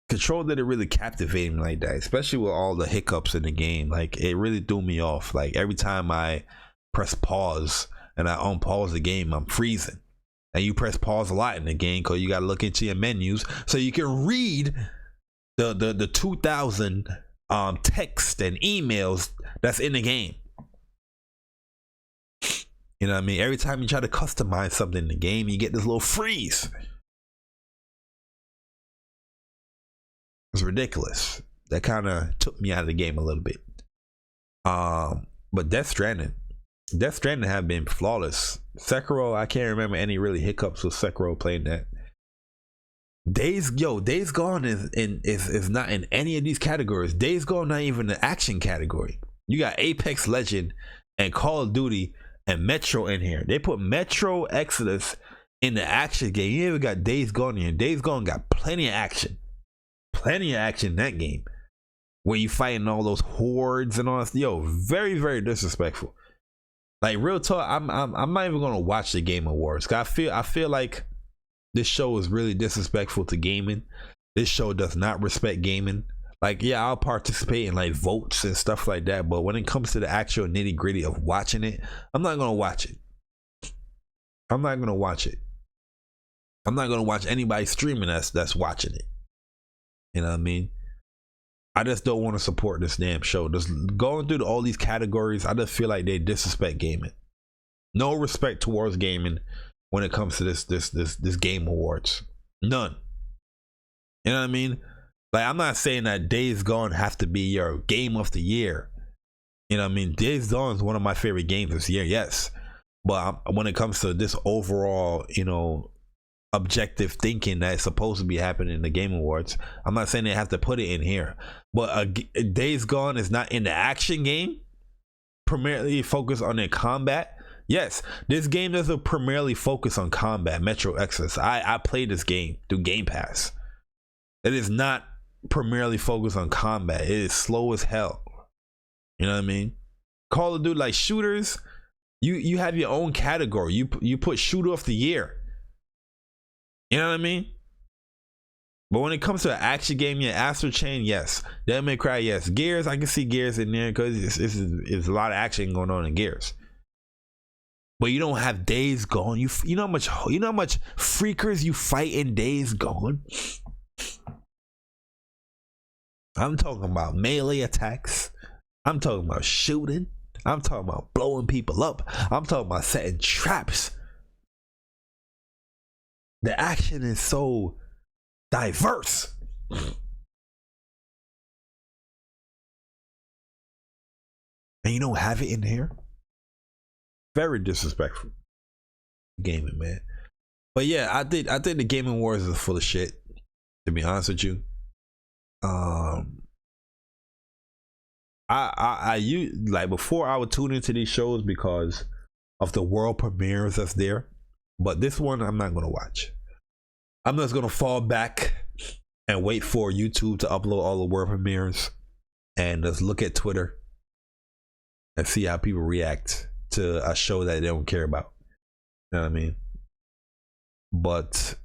Control didn't really captivate me like that, especially with all the hiccups in the game. Like, it really threw me off. Like, every time I press pause and I unpause the game, I'm freezing. And you press pause a lot in the game because you got to look into your menus so you can read the 2,000 text and emails that's in the game. You know what I mean? Every time you try to customize something in the game, you get this little freeze. It's ridiculous. That kind of took me out of the game a little bit. But Death Stranding have been flawless. Sekiro, I can't remember any really hiccups with Sekiro playing that. Days Gone is not in any of these categories. Days Gone not even the action category. You got Apex Legend and Call of Duty and Metro in here. They put Metro Exodus in the action game. You even got Days Gone in here. Days Gone got plenty of action. Plenty of action in that game. When you fighting all those hordes and all that. Very, very disrespectful. Like, real talk, I'm not even gonna watch the Game Awards. I feel like this show is really disrespectful to gaming. This show does not respect gaming. Like, yeah, I'll participate in like votes and stuff like that, but when it comes to the actual nitty gritty of watching it, I'm not gonna watch it. I'm not gonna watch it. I'm not gonna watch anybody streaming that's watching it. You know what I mean? I just don't want to support this damn show. Just going through all these categories, I just feel like they disrespect gaming. No respect towards gaming when it comes to this Game Awards. None. You know what I mean? Like, I'm not saying that Days Gone have to be your game of the year. You know what I mean? Days Gone is one of my favorite games this year, yes. But when it comes to this overall, objective thinking that's supposed to be happening in the Game Awards, I'm not saying they have to put it in here, but Days Gone is not in the action game, primarily focused on their combat. Yes, this game doesn't primarily focus on combat. Metro Exodus, I played this game through Game Pass. It is not primarily focused on combat. It is slow as hell. You know what I mean? Call of Duty, like shooters, you have your own category. You put shooter of the year. You know what I mean? But when it comes to an action game, Astral Chain, yes. Devil May Cry, yes. Gears, I can see Gears in there because it's a lot of action going on in Gears. But you don't have Days Gone. You know how much freakers you fight in Days Gone? I'm talking about melee attacks. I'm talking about shooting. I'm talking about blowing people up. I'm talking about setting traps. The action is so diverse. And you don't have it in here? Very disrespectful. Gaming, man. But yeah, I think the Gaming Wars is full of shit, to be honest with you. I use, like, before I would tune into these shows because of the world premieres that's there. But this one I'm not gonna watch. I'm just gonna fall back and wait for YouTube to upload all the world premieres and just look at Twitter and see how people react to a show that they don't care about. You know what I mean? But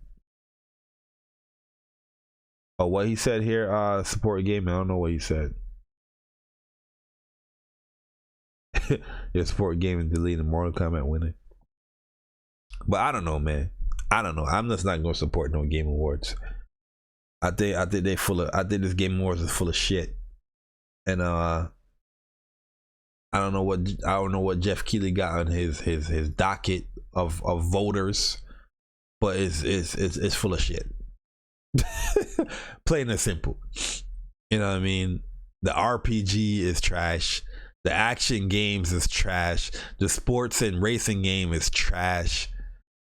what he said here, support gaming. I don't know what he said. Yeah, support gaming, deleting Mortal Kombat winning. But I don't know, man. I don't know. I'm just not gonna support no Game Awards. I think they full of. I think this Game Awards is full of shit. And I don't know what Jeff Keighley got on his docket of voters, but it's full of shit. Plain and simple. You know what I mean? The RPG is trash. The action games is trash. The sports and racing game is trash.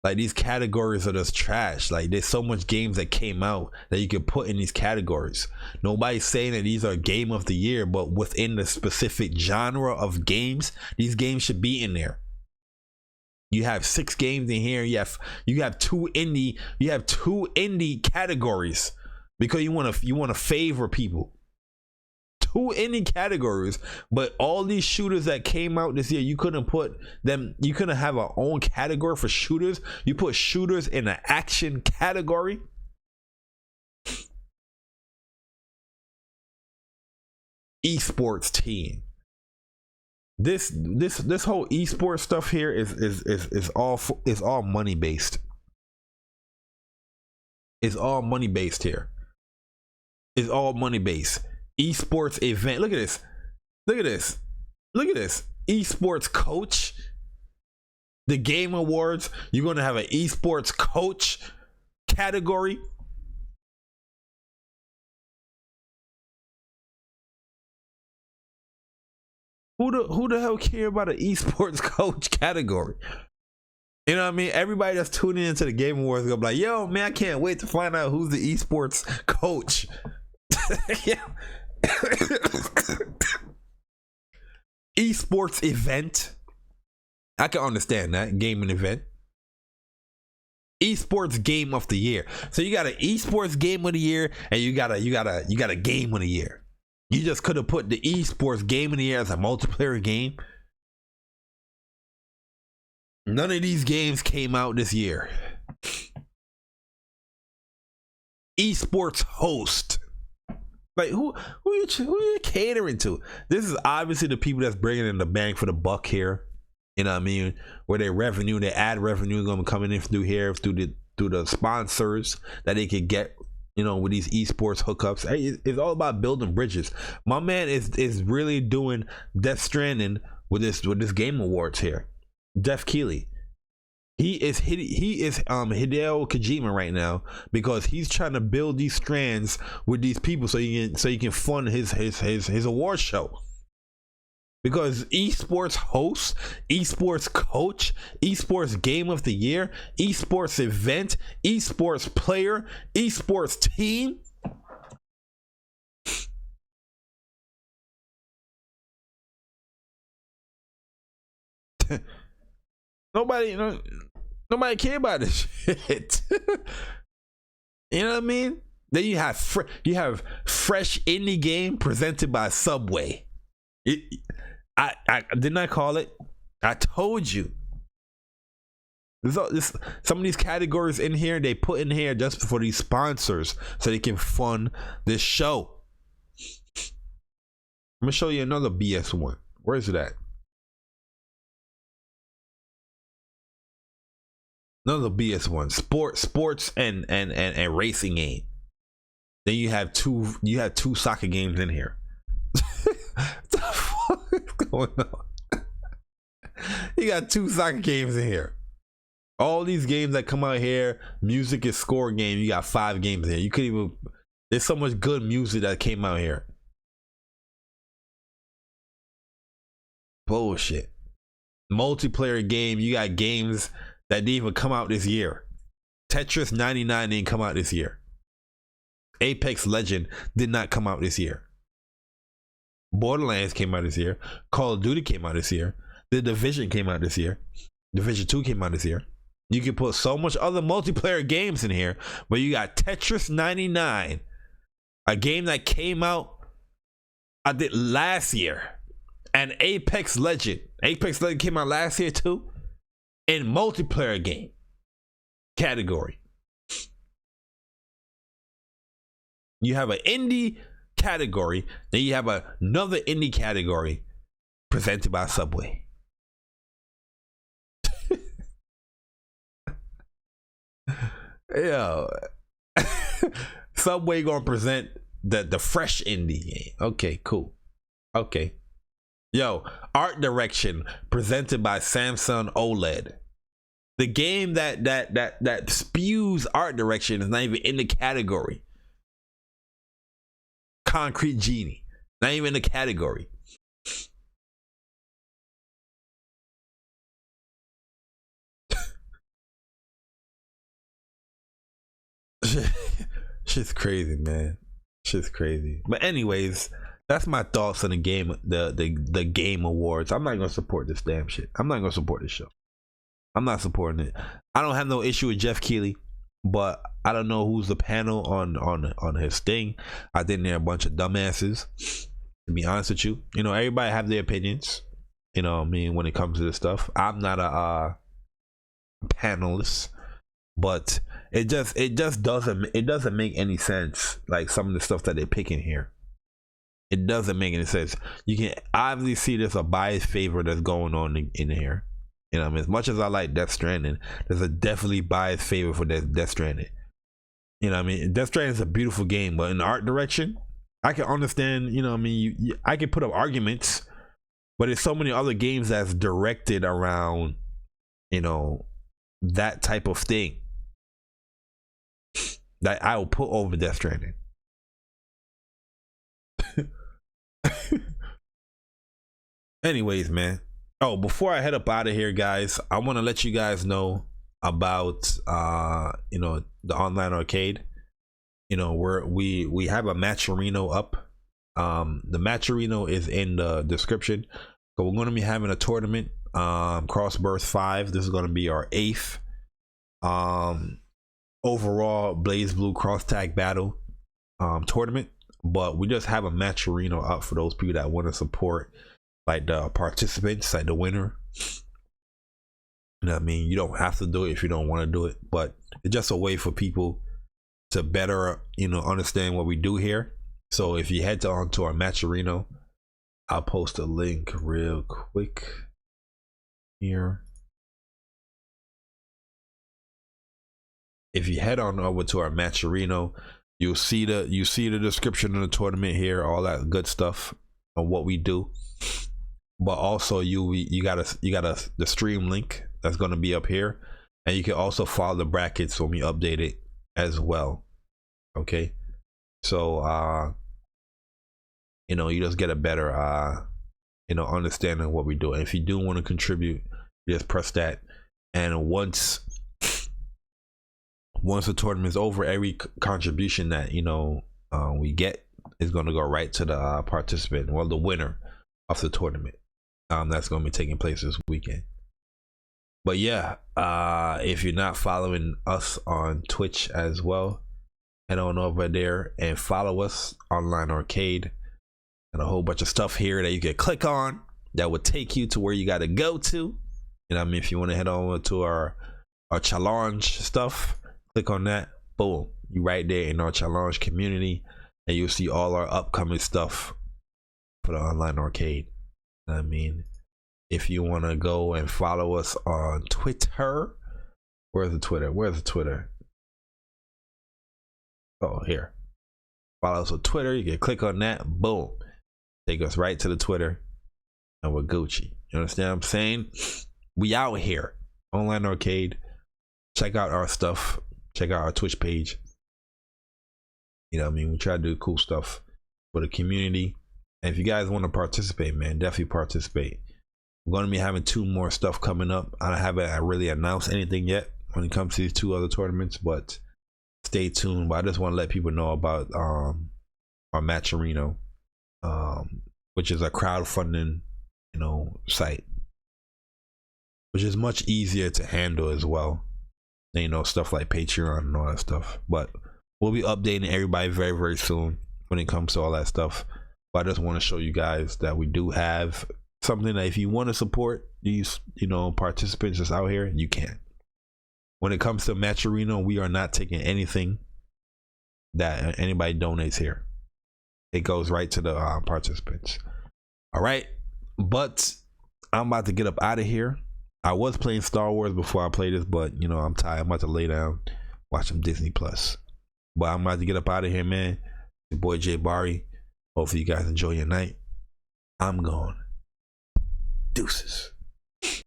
Like, these categories are just trash. Like, there's so much games that came out that you could put in these categories. Nobody's saying that these are game of the year, but within the specific genre of games, these games should be in there. You have 6 games in here. You have two indie categories because you want to favor people. 2 indie categories, but all these shooters that came out this year, you couldn't put them. You couldn't have our own category for shooters. You put shooters in an action category. Esports team. This whole esports stuff here is all money based. It's all money based here. It's all money based. Esports event. Look at this. Look at this. Look at this. Esports coach. The Game Awards. You're going to have an esports coach category. Who the hell care about an esports coach category? You know what I mean? Everybody that's tuning into the Game Awards is gonna be like, yo, man, I can't wait to find out who's the esports coach. Yeah. Esports event. I can understand that. Gaming event. Esports game of the year. So you got an esports game of the year and you got a game of the year. You just could have put the esports game of the year as a multiplayer game. None of these games came out this year. Esports host. Like, who are you catering to? This is obviously the people that's bringing in the bang for the buck here. You know what I mean? Where their ad revenue is gonna be coming in through here through the sponsors that they could get. You know, with these esports hookups. Hey, it's all about building bridges. My man is really doing Death Stranding with this Game Awards here. Jeff Keighley. He is Hideo Kojima right now because he's trying to build these strands with these people so he can fund his award show. Because esports host, esports coach, esports game of the year, esports event, esports player, esports team. Nobody care about this shit. You know what I mean? Then you have fresh indie game presented by Subway. I didn't I call it? I told you. Some of these categories in here they put in here just for these sponsors so they can fund this show. I'm gonna show you another BS one. Where is it at? Another BS one. Sports and racing game. Then you have two soccer games in here. What the fuck is going on? You got 2 soccer games in here. All these games that come out here, music is score game. You got 5 games in here. You couldn't even. There's so much good music that came out here. Bullshit. Multiplayer game. You got games that didn't even come out this year. Tetris 99 didn't come out this year. Apex Legend did not come out this year. Borderlands came out this year. Call of Duty came out this year. The Division came out this year. Division 2 came out this year. You can put so much other multiplayer games in here, but you got Tetris 99, a game that came out I did last year, and Apex Legend. Apex Legend came out last year too, in multiplayer game category. You have an indie category, then you have another indie category presented by Subway. Yo, Subway gonna present the fresh indie game. Okay, cool. Okay. Yo, art direction presented by Samsung OLED. The game that spews art direction is not even in the category. Concrete Genie, not even in the category. Shit's crazy, man. Shit's crazy. But anyways, that's my thoughts on the game, the game awards. I'm not gonna support this damn shit. I'm not gonna support this show. I'm not supporting it. I don't have no issue with Jeff Keighley, but I don't know who's the panel on his thing. I think they're a bunch of dumbasses, to be honest with you. You know, everybody have their opinions. You know what I mean, when it comes to this stuff. I'm not a panelist, but it just doesn't make any sense. Like some of the stuff that they're picking here, it doesn't make any sense. You can obviously see there's a biased favor that's going on in here. You know what I mean? As much as I like Death Stranding, there's a definitely biased favor for Death Stranding. You know what I mean? Death Stranding is a beautiful game, but in the art direction, I can understand, you know what I mean? I can put up arguments, but there's so many other games that's directed around, you know, that type of thing that I will put over Death Stranding. Anyways, man. Oh, before I head up out of here, guys, I want to let you guys know about you know, the online arcade. You know, we have a Matcherino up. The Matcherino is in the description. So we're going to be having a tournament, Crossburst 5. This is going to be our 8th overall Blaze Blue Cross Tag Battle tournament. But we just have a Matcherino up for those people that want to support, like the participants, like the winner. You know what I mean? You don't have to do it if you don't want to do it, but it's just a way for people to better, you know, understand what we do here. So if you head onto our Matcherino, I'll post a link real quick here. If you head on over to our Matcherino, you see the description of the tournament here, all that good stuff on what we do. But also you got the stream link that's going to be up here, and you can also follow the brackets when we update it as well. Okay, so you know, you just get a better you know, understanding of what we do. And if you do want to contribute, you just press that, and once the tournament is over, every contribution that, you know, we get is going to go right to the participant, well, the winner of the tournament. That's going to be taking place this weekend. But yeah, if you're not following us on Twitch as well, head on over there and follow us, Online Arcade, and a whole bunch of stuff here that you can click on that will take you to where you got to go to. You know what I mean? If you want to head over to our challenge stuff, click on that, boom, you right there in our challenge community, and you'll see all our upcoming stuff for the Online Arcade. You know what I mean? If you want to go and follow us on Twitter, where's the Twitter? Oh, here. Follow us on Twitter. You can click on that, boom, take us right to the Twitter, and we're Gucci. You understand what I'm saying? We out here. Online Arcade. Check out our stuff. Check out our Twitch page. You know what I mean? We try to do cool stuff for the community. And if you guys want to participate, man, definitely participate. We're going to be having 2 more stuff coming up. I haven't really announced anything yet when it comes to these 2 other tournaments, but stay tuned. But I just want to let people know about our Matcherino, which is a crowdfunding, you know, site, which is much easier to handle as well. And, you know, stuff like Patreon and all that stuff. But we'll be updating everybody very, very soon when it comes to all that stuff. But I just want to show you guys that we do have something that if you want to support these, you know, participants that's out here, you can. When it comes to Matcherino, we are not taking anything that anybody donates here. It goes right to the participants. All right, but I'm about to get up out of here. I was playing Star Wars before I played this, but you know, I'm tired. I'm about to lay down, watch some Disney Plus. But I'm about to get up out of here, man. Your boy Jay Barry. Hopefully you guys enjoy your night. I'm gone. Deuces.